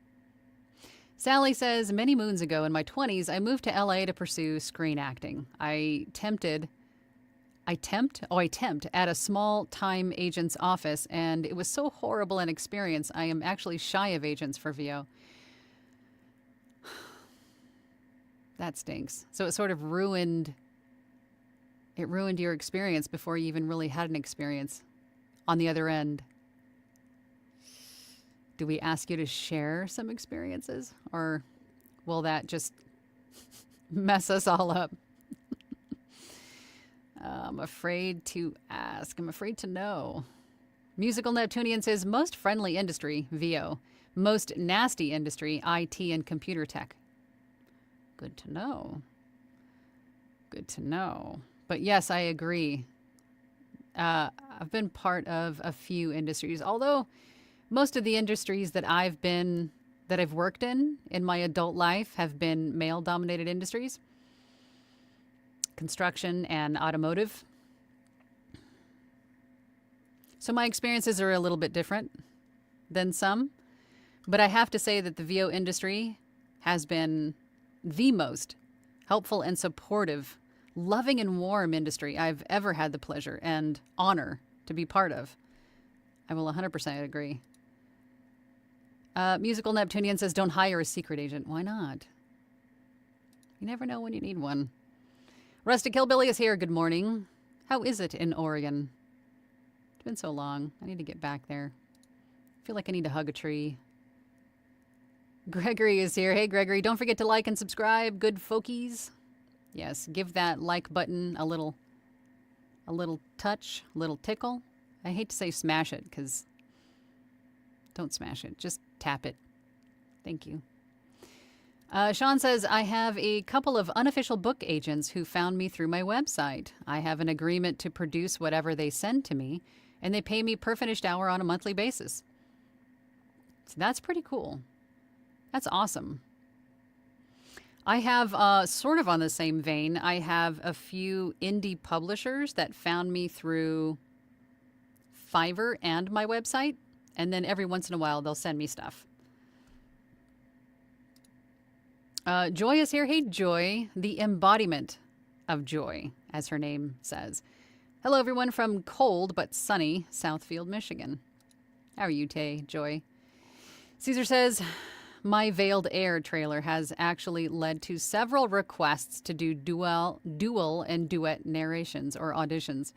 Sally says, many moons ago in my 20s, I moved to LA to pursue screen acting. I tempt at a small-time agent's office, and it was so horrible an experience. I am actually shy of agents for VO. That stinks. So it sort of ruined your experience before you even really had an experience on the other end. Do we ask you to share some experiences, or will that just mess us all up? I'm afraid to ask. I'm afraid to know. Musical Neptunian says, most friendly industry, VO. Most nasty industry, IT and computer tech. Good to know. Good to know. But yes, I agree. I've been part of a few industries, although most of the industries that I've worked in my adult life have been male-dominated industries. Construction and automotive. So my experiences are a little bit different than some, but I have to say that the VO industry has been the most helpful and supportive, loving and warm industry I've ever had the pleasure and honor to be part of. I will 100% agree. Musical Neptunian says, don't hire a secret agent. Why not? You never know when you need one. Rustic Hillbilly is here. Good morning. How is it in Oregon? It's been so long. I need to get back there. I feel like I need to hug a tree. Gregory is here. Hey, Gregory, don't forget to like and subscribe. Good folkies. Yes, give that like button a little touch, a little tickle. I hate to say smash it, because don't smash it. Just tap it. Thank you. Sean says, I have a couple of unofficial book agents who found me through my website. I have an agreement to produce whatever they send to me, and they pay me per finished hour on a monthly basis. So that's pretty cool. That's awesome. I have, sort of on the same vein, I have a few indie publishers that found me through Fiverr and my website, and then every once in a while they'll send me stuff. Joy is here. Hey, Joy, the embodiment of joy, as her name says. Hello, everyone from cold but sunny Southfield, Michigan. How are you, Tay, Joy? Caesar says, my Veiled Air trailer has actually led to several requests to do dual and duet narrations or auditions.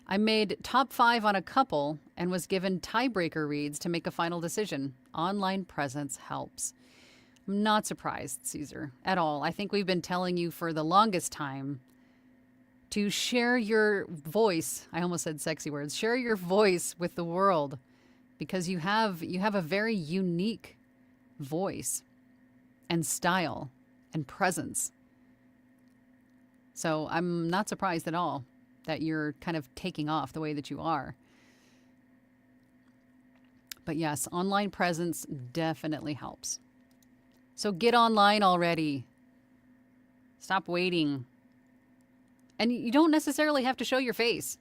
I made top 5 on a couple and was given tiebreaker reads to make a final decision. Online presence helps. I'm not surprised, Caesar, at all. I think we've been telling you for the longest time to share your voice. I almost said sexy words. Share your voice with the world, because you have a very unique voice and style and presence. So I'm not surprised at all that you're kind of taking off the way that you are. But yes, online presence definitely helps. So get online already. Stop waiting. And you don't necessarily have to show your face.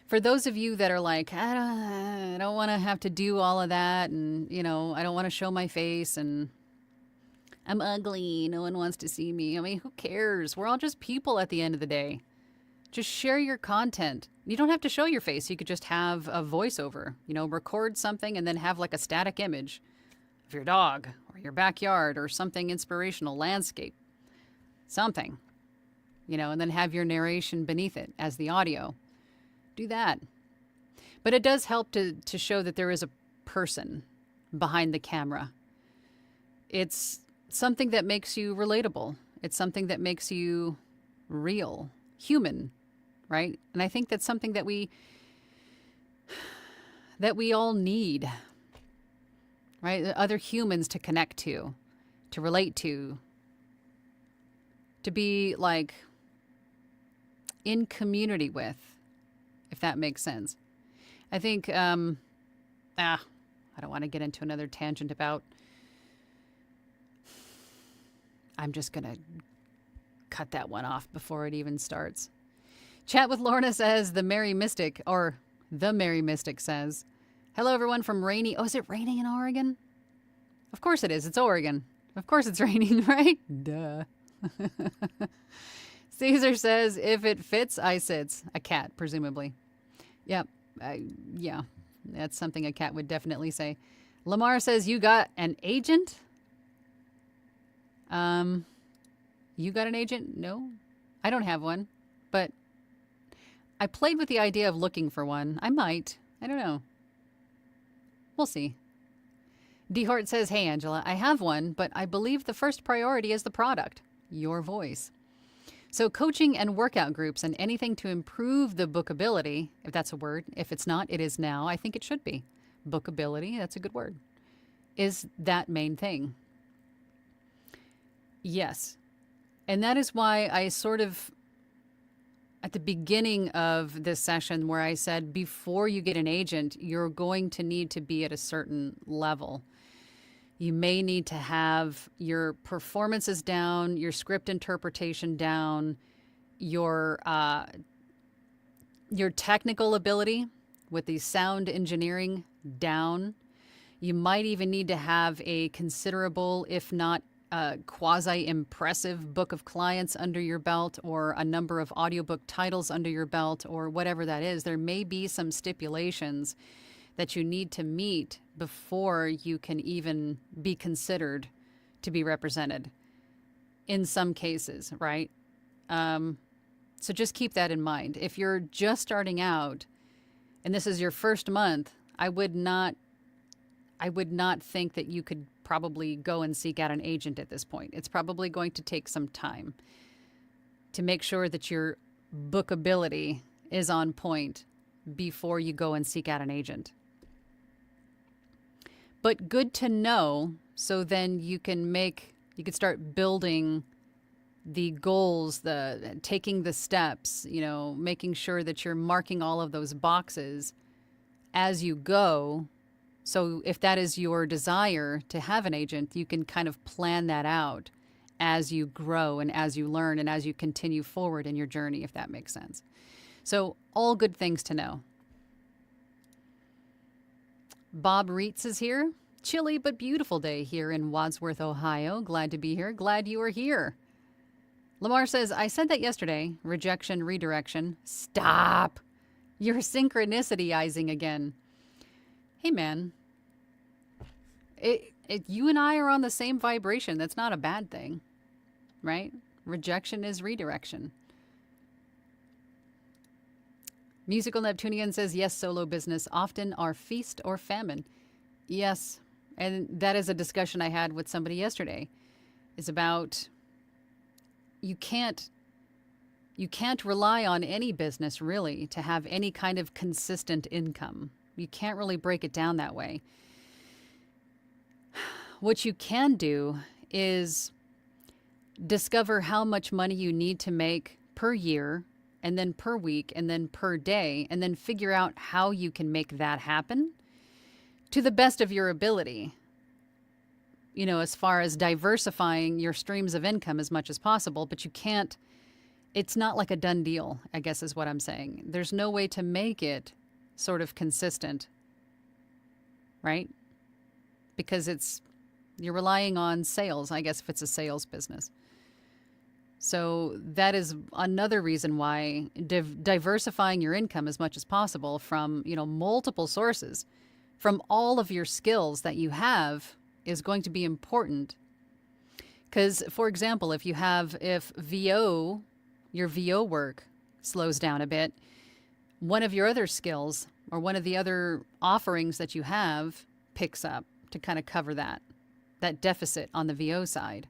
For those of you that are like, I don't want to have to do all of that, and, I don't want to show my face, and I'm ugly, no one wants to see me. I mean, who cares? We're all just people at the end of the day. Just share your content. You don't have to show your face. You could just have a voiceover, record something and then have like a static image of your dog or your backyard or something inspirational, landscape, something, and then have your narration beneath it as the audio. Do that. But it does help to show that there is a person behind the camera. It's something that makes you relatable. It's something that makes you real, human, right? And I think that's something that we all need, right? Other humans to connect to relate to be like in community with, if that makes sense. I think, I don't want to get into another tangent about, I'm just going to cut that one off before it even starts. Chat with Lorna says, the Merry Mystic says, hello everyone from rainy, is it raining in Oregon? Of course it is. It's Oregon. Of course it's raining, right? Duh. Caesar says, if it fits, I sits. A cat, presumably. Yep. Yeah. That's something a cat would definitely say. Lamar says, you got an agent? You got an agent? No, I don't have one, but I played with the idea of looking for one. I might. I don't know. We'll see. Dehort says, hey, Angela, I have one, but I believe the first priority is the product, your voice. So coaching and workout groups and anything to improve the bookability, if that's a word, if it's not, it is now. I think it should be. Bookability, that's a good word, is that main thing. Yes. And that is why I sort of, at the beginning of this session where I said, before you get an agent, you're going to need to be at a certain level. You may need to have your performances down, your script interpretation down, your technical ability with the sound engineering down. You might even need to have a considerable, if not quasi-impressive book of clients under your belt, or a number of audiobook titles under your belt, or whatever that is. There may be some stipulations that you need to meet before you can even be considered to be represented in some cases, right? So just keep that in mind. If you're just starting out and this is your first month, I would not think that you could probably go and seek out an agent at this point. It's probably going to take some time to make sure that your bookability is on point before you go and seek out an agent. But good to know, so then you can start building the goals, taking the steps, making sure that you're marking all of those boxes as you go. So if that is your desire to have an agent, you can kind of plan that out as you grow and as you learn and as you continue forward in your journey, if that makes sense. So all good things to know. Bob Reitz is here. Chilly but beautiful day here in Wadsworth, Ohio. Glad to be here. Glad you are here. Lamar says, I said that yesterday. Rejection, redirection. Stop. You're synchronicity-izing again. Hey, man. You and I are on the same vibration. That's not a bad thing, right? Rejection is redirection. Musical Neptunian says, yes, solo business often are feast or famine. Yes, and that is a discussion I had with somebody yesterday. Is about you can't rely on any business really to have any kind of consistent income. You can't really break it down that way. What you can do is discover how much money you need to make per year, and then per week, and then per day, and then figure out how you can make that happen to the best of your ability. As far as diversifying your streams of income as much as possible, but you can't, it's not like a done deal, I guess is what I'm saying. There's no way to make it sort of consistent, right? Because you're relying on sales, I guess, if it's a sales business. So that is another reason why diversifying your income as much as possible from, multiple sources, from all of your skills that you have, is going to be important. Because, for example, if your VO work slows down a bit, one of your other skills, or one of the other offerings that you have picks up to kind of cover that deficit on the VO side.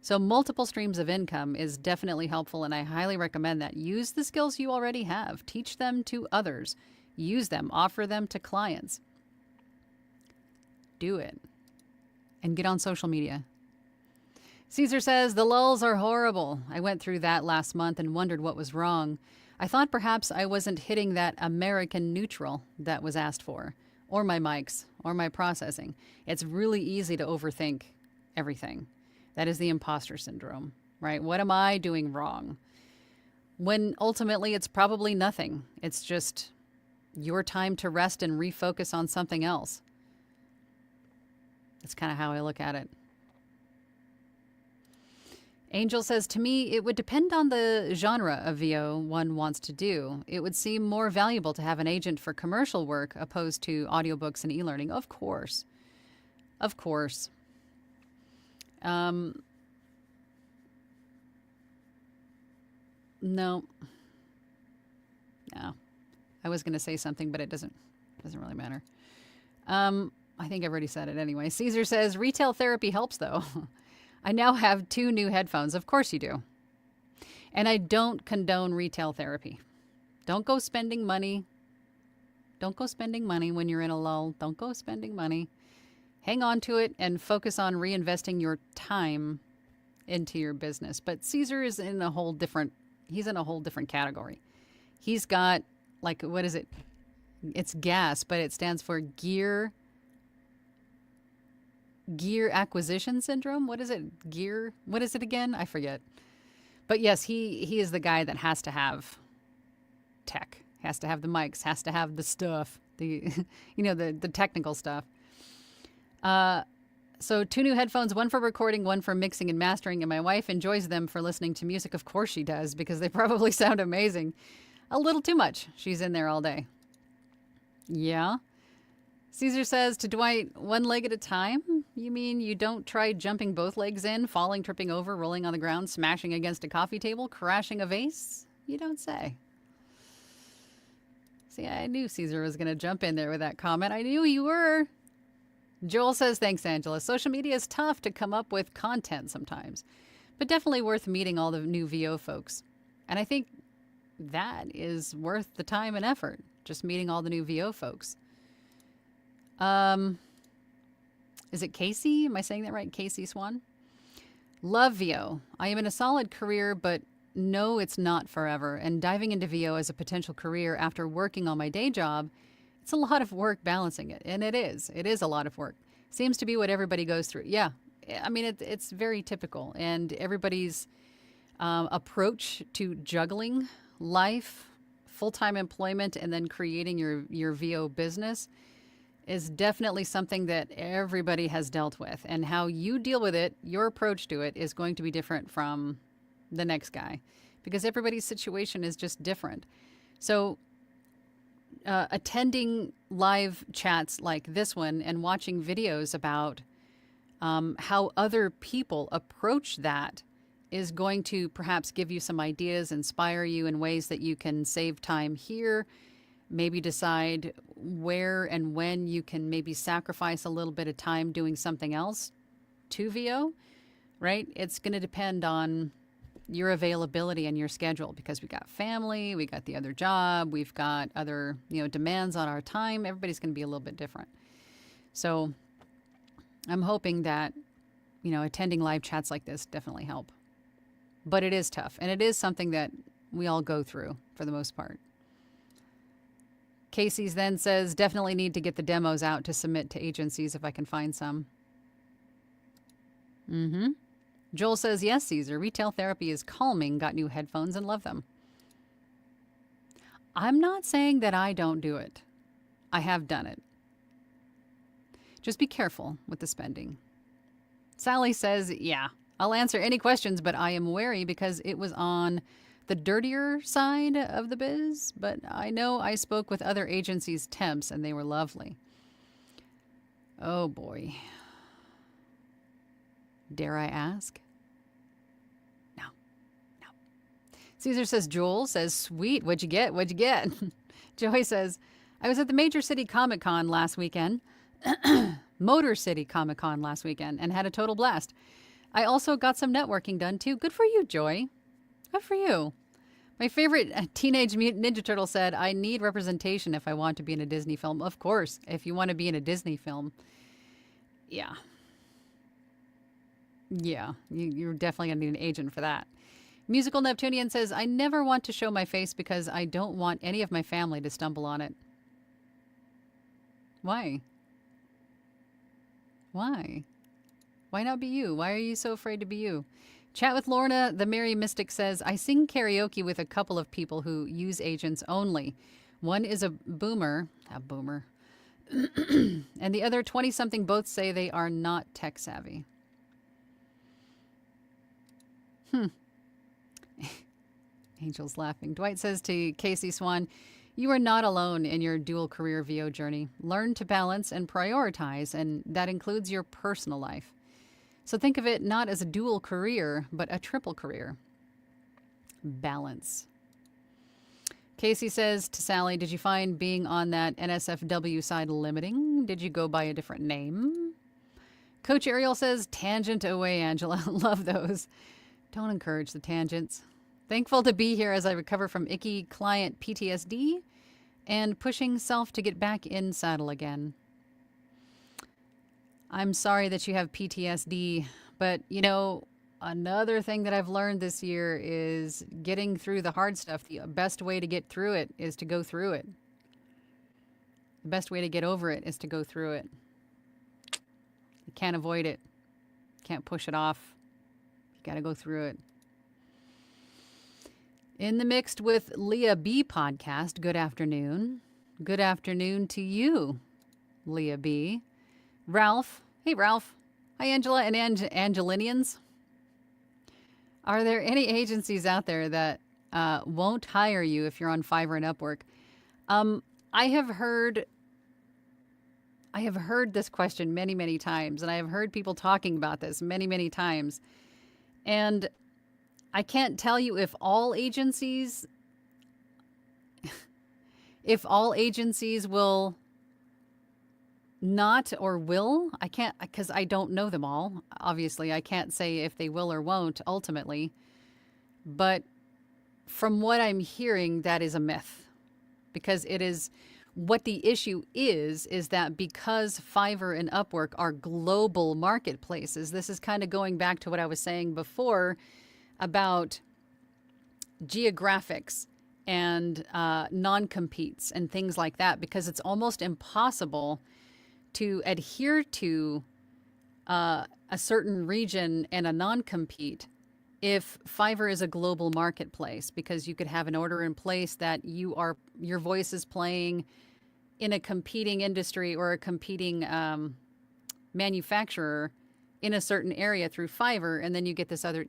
So multiple streams of income is definitely helpful, and I highly recommend that. Use the skills you already have. Teach them to others. Use them. Offer them to clients. Do it. And get on social media. Caesar says, the lulls are horrible. I went through that last month and wondered what was wrong. I thought perhaps I wasn't hitting that American neutral that was asked for, or my mics, or my processing. It's really easy to overthink everything. That is the imposter syndrome, right? What am I doing wrong? When ultimately it's probably nothing. It's just your time to rest and refocus on something else. That's kind of how I look at it. Angel says, to me, it would depend on the genre of VO one wants to do. It would seem more valuable to have an agent for commercial work opposed to audiobooks and e-learning. Of course. Of course. No. No. I was going to say something, but it doesn't really matter. I think I've already said it anyway. Caesar says, retail therapy helps, though. I now have 2 new headphones. Of course you do. And I don't condone retail therapy. Don't go spending money. Don't go spending money when you're in a lull. Don't go spending money. Hang on to it and focus on reinvesting your time into your business. But Caesar is in a whole different category. He's got, like, what is it? It's GAS, but it stands for gear acquisition syndrome. What is it? What is it again? I forget. But yes, he is the guy that has to have tech, has to have the mics, has to have the stuff, the technical stuff. So 2 new headphones, one for recording, one for mixing and mastering, and my wife enjoys them for listening to music. Of course she does, because they probably sound amazing. A little too much. She's in there all day. Yeah. Caesar says, to Dwight, 1 leg at a time? You mean you don't try jumping both legs in, falling, tripping over, rolling on the ground, smashing against a coffee table, crashing a vase? You don't say. See, I knew Caesar was going to jump in there with that comment. I knew you were. Joel says, thanks, Angela. Social media is tough to come up with content sometimes, but definitely worth meeting all the new VO folks. And I think that is worth the time and effort, just meeting all the new VO folks. Is it Casey? Am I saying that right? Casey Swan? Love VO. I am in a solid career, but no, it's not forever. And diving into VO as a potential career after working on my day job, it's a lot of work balancing it. And it is. It is a lot of work. Seems to be what everybody goes through. Yeah. I mean, it's very typical. And everybody's approach to juggling life, full-time employment, and then creating your VO business is definitely something that everybody has dealt with. And how you deal with it, your approach to it, is going to be different from the next guy, because everybody's situation is just different. So attending live chats like this one and watching videos about how other people approach that is going to perhaps give you some ideas, inspire you in ways that you can save time here, maybe decide where and when you can maybe sacrifice a little bit of time doing something else to VO, right? It's going to depend on your availability and your schedule, because we got family, we got the other job, we've got other, demands on our time. Everybody's going to be a little bit different. So I'm hoping that, attending live chats like this definitely help. But it is tough, and it is something that we all go through for the most part. Casey's then says, definitely need to get the demos out to submit to agencies if I can find some. Joel says, yes, Caesar, retail therapy is calming, got new headphones and love them. I'm not saying that I don't do it. I have done it. Just be careful with the spending. Sally says, yeah, I'll answer any questions, but I am wary because it was on the dirtier side of the biz, but I know I spoke with other agencies' temps and they were lovely. Oh boy. Dare I ask? No. Caesar says, Joel says, sweet, what'd you get? Joey says, I was at the Major City Comic Con last weekend, Motor City Comic Con last weekend, and had a total blast. I also got some networking done too. Good for you, Joy. Good for you. My favorite Teenage Mutant Ninja Turtle said, I need representation if I want to be in a Disney film. Of course, if you want to be in a Disney film. Yeah. Yeah, you're definitely going to need an agent for that. Musical Neptunian says, I never want to show my face because I don't want any of my family to stumble on it. Why? Why? Why not be you? Why are you so afraid to be you? Chat with Lorna, the Merry Mystic says, I sing karaoke with a couple of people who use agents only. One is a boomer, and the other 20-something both say they are not tech savvy. Angel's laughing. Dwight says to Casey Swan, you are not alone in your dual career VO journey. Learn to balance and prioritize, and that includes your personal life. So think of it not as a dual career, but a triple career. Balance. Casey says to Sally, did you find being on that NSFW side limiting? Did you go by a different name? Coach Ariel says, tangent away, Angela. Love those. Don't encourage the tangents. Thankful to be here as I recover from icky client PTSD and pushing self to get back in saddle again. I'm sorry that you have PTSD, but you know, another thing that I've learned this year is getting through the hard stuff. The best way to get through it is to go through it. The best way to get over it is to go through it. You can't avoid it. Can't push it off. You got to go through it. In the Mixed with Leah B podcast, good afternoon. Good afternoon to you, Leah B. Ralph. Hey, Ralph. Hi, Angela and Angelinians. Are there any agencies out there that won't hire you if you're on Fiverr and Upwork? I have heard this question many, many times, and I have heard people talking about this many, many times. And I can't tell you if all agencies will not or will. I can't, because I don't know them all. Obviously, I can't say if they will or won't ultimately. But from what I'm hearing, that is a myth. Because it is, what the issue is that because Fiverr and Upwork are global marketplaces, this is kind of going back to what I was saying before about geographics and non-competes and things like that, because it's almost impossible to adhere to a certain region and a non-compete if Fiverr is a global marketplace, because you could have an order in place that your voice is playing in a competing industry or a competing manufacturer in a certain area through Fiverr, and then you get this other.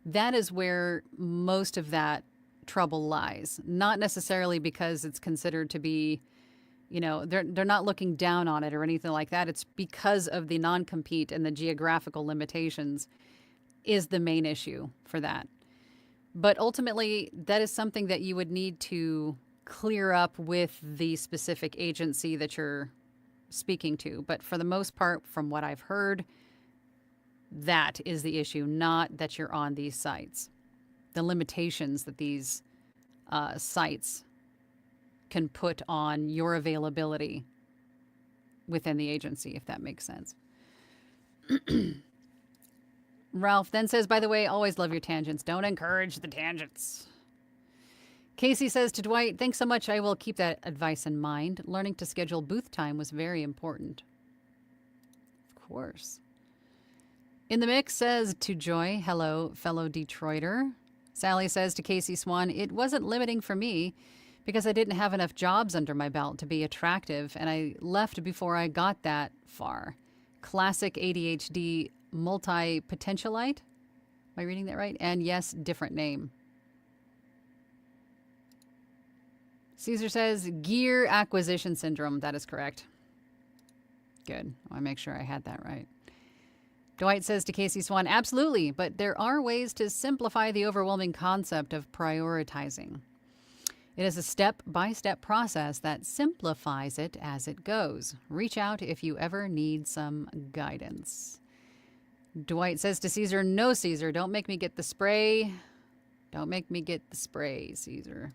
That is where most of that trouble lies. Not necessarily because it's considered to be, you know, they're not looking down on it or anything like that. It's because of the non-compete and the geographical limitations is the main issue for that. But ultimately, that is something that you would need to clear up with the specific agency that you're speaking to. But for the most part, from what I've heard, that is the issue, not that you're on these sites. The limitations that these sites can put on your availability within the agency, if that makes sense. Ralph then says, by the way, always love your tangents. Don't encourage the tangents. Casey says to Dwight, thanks so much. I will keep that advice in mind. Learning to schedule booth time was very important. Of course. In the Mix says to Joy, hello, fellow Detroiter. Sally says to Casey Swan, it wasn't limiting for me because I didn't have enough jobs under my belt to be attractive, and I left before I got that far. Classic ADHD multi-potentialite. Am I reading that right? And yes, different name. Caesar says gear acquisition syndrome. That is correct. Good. I want to make sure I had that right. Dwight says to Casey Swan, absolutely, but there are ways to simplify the overwhelming concept of prioritizing. It is a step-by-step process that simplifies it as it goes. Reach out if you ever need some guidance. Dwight says to Caesar, no, Caesar, don't make me get the spray. Don't make me get the spray, Caesar.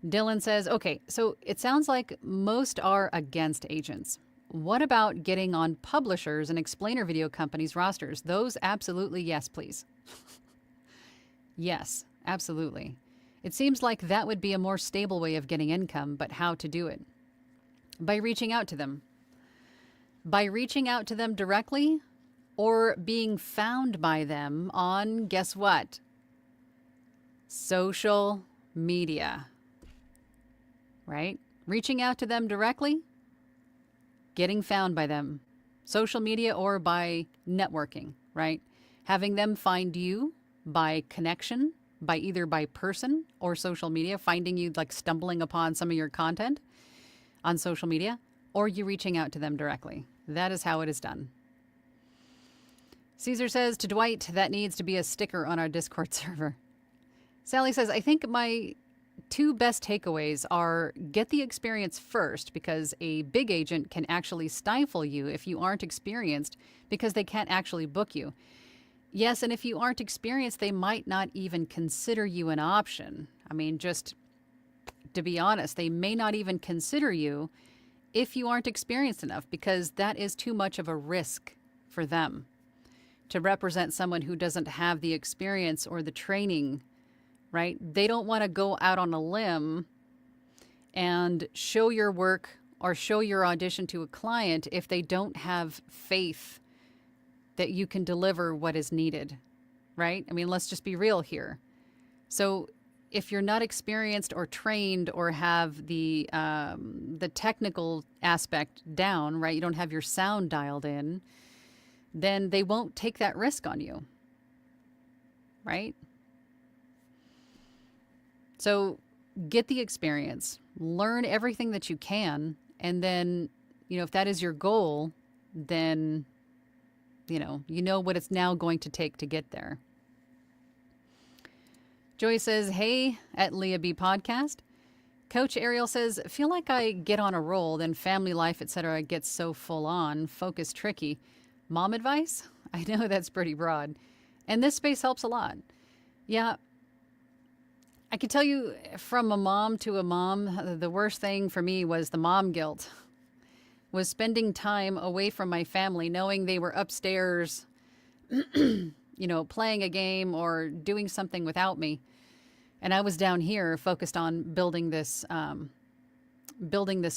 Dylan says, okay, so it sounds like most are against agents. What about getting on publishers and explainer video companies' rosters? Those absolutely yes, please. Yes, absolutely. It seems like that would be a more stable way of getting income, but how to do it? By reaching out to them. By reaching out to them directly or being found by them on, guess what? Social media. Right? Reaching out to them directly, getting found by them. Social media or by networking, right? Having them find you by connection, by either by person or social media, finding you like stumbling upon some of your content on social media, or you reaching out to them directly. That is how it is done. Caesar says to Dwight, that needs to be a sticker on our Discord server. Sally says, I think my two best takeaways are get the experience first, because a big agent can actually stifle you if you aren't experienced because they can't actually book you. Yes, and if you aren't experienced, they might not even consider you an option. I mean, just to be honest, they may not even consider you if you aren't experienced enough, because that is too much of a risk for them to represent someone who doesn't have the experience or the training, right? They don't want to go out on a limb and show your work or show your audition to a client if they don't have faith that you can deliver what is needed, right? I mean, let's just be real here. So if you're not experienced or trained or have the technical aspect down, right? You don't have your sound dialed in, then they won't take that risk on you, right? So get the experience, learn everything that you can, and then, if that is your goal, then you know what it's now going to take to get there. Joy says, hey, at Leah B Podcast. Coach Ariel says, feel like I get on a roll, then family life, etc. gets so full on, focus tricky. Mom advice? I know that's pretty broad. And this space helps a lot. Yeah, I can tell you from a mom to a mom, the worst thing for me was the mom guilt. Was spending time away from my family, knowing they were upstairs, playing a game or doing something without me. And I was down here focused on building this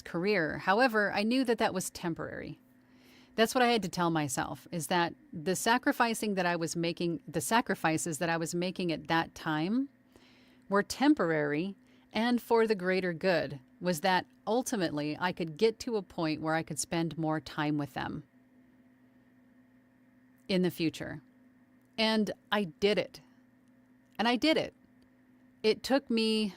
career. However, I knew that was temporary. That's what I had to tell myself, is that the sacrifices that I was making at that time were temporary and for the greater good, was that ultimately I could get to a point where I could spend more time with them in the future. And I did it. It took me,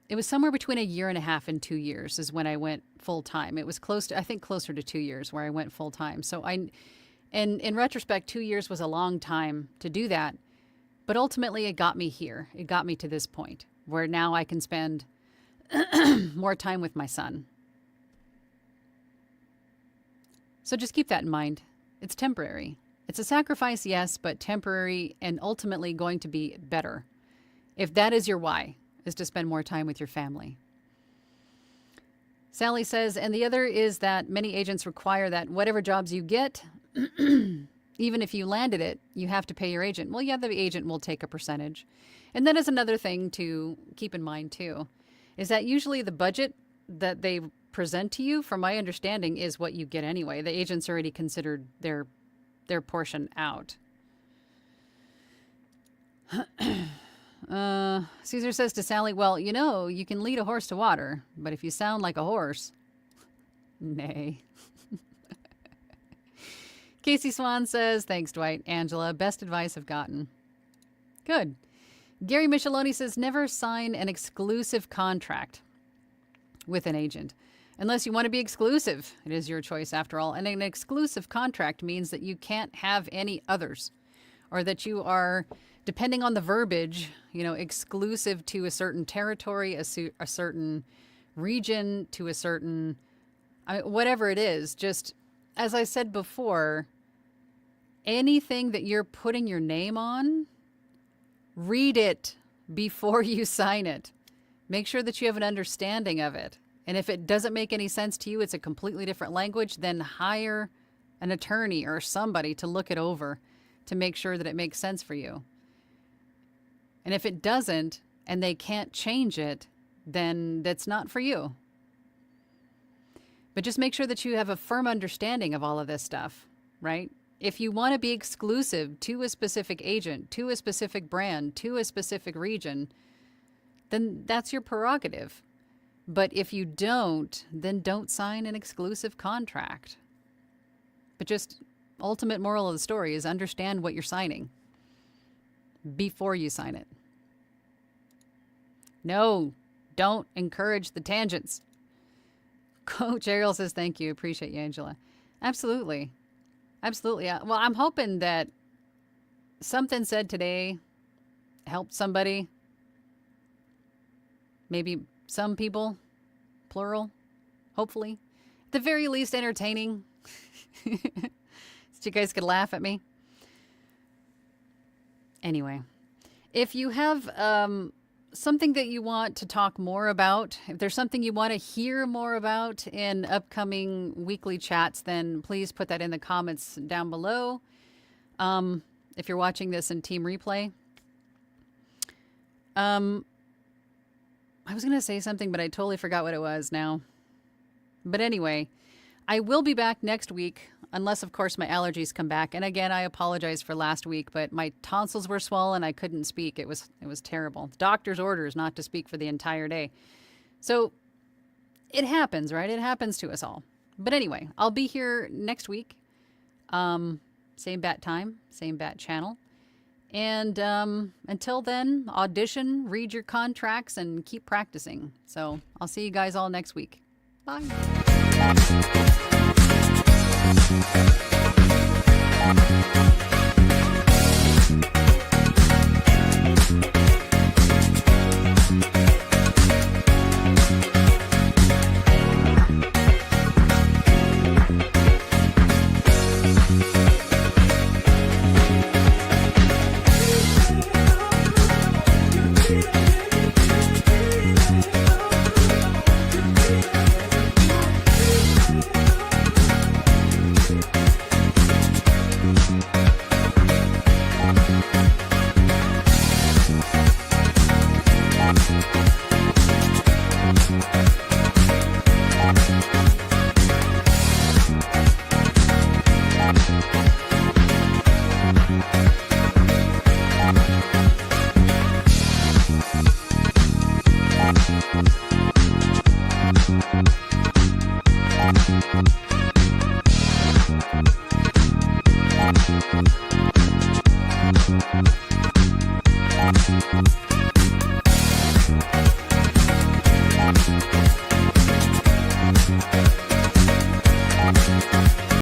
it was somewhere between 1.5 years and 2 years is when I went full time. It was closer to 2 years where I went full time. So and in retrospect, 2 years was a long time to do that. But ultimately it got me here. It got me to this point where now I can spend more time with my son. So just keep that in mind. It's temporary. It's a sacrifice, yes, but temporary and ultimately going to be better. If that is your why, is to spend more time with your family. Sally says, and the other is that many agents require that whatever jobs you get, even if you landed it, you have to pay your agent. Well, yeah, the agent will take a percentage. And that is another thing to keep in mind too, is that usually the budget that they present to you, from my understanding, is what you get anyway. The agent's already considered their portion out. Caesar says to Sally, well, you can lead a horse to water, but if you sound like a horse, nay. Casey Swan says, thanks, Dwight. Angela, best advice I've gotten. Good. Gary Micheloni says, never sign an exclusive contract with an agent. Unless you want to be exclusive. It is your choice after all. And an exclusive contract means that you can't have any others, or that you are depending on the verbiage, exclusive to a certain territory, a certain region, to a certain, whatever it is. Just as I said before, anything that you're putting your name on, read it before you sign it. Make sure that you have an understanding of it. And if it doesn't make any sense to you, it's a completely different language, then hire an attorney or somebody to look it over to make sure that it makes sense for you. And if it doesn't, and they can't change it, then that's not for you. But just make sure that you have a firm understanding of all of this stuff, right? If you want to be exclusive to a specific agent, to a specific brand, to a specific region, then that's your prerogative. But if you don't, then don't sign an exclusive contract. But just ultimate moral of the story is understand what you're signing before you sign it. No, don't encourage the tangents. Coach Ariel says, thank you. Appreciate you, Angela. Absolutely. Absolutely. Well, I'm hoping that something said today helped somebody. Maybe some people, plural, hopefully. At the very least, entertaining. So you guys could laugh at me. Anyway, if you have something that you want to talk more about, if there's something you want to hear more about in upcoming weekly chats, then please put that in the comments down below. If you're watching this in Team Replay. I was going to say something, but I totally forgot what it was now. But anyway, I will be back next week, unless, of course, my allergies come back. And again, I apologize for last week, but my tonsils were swollen. I couldn't speak. It was terrible. Doctor's orders not to speak for the entire day. So it happens, right? It happens to us all. But anyway, I'll be here next week. Same bat time, same bat channel. And until then, audition, read your contracts, and keep practicing. So I'll see you guys all next week. Bye. Thank you.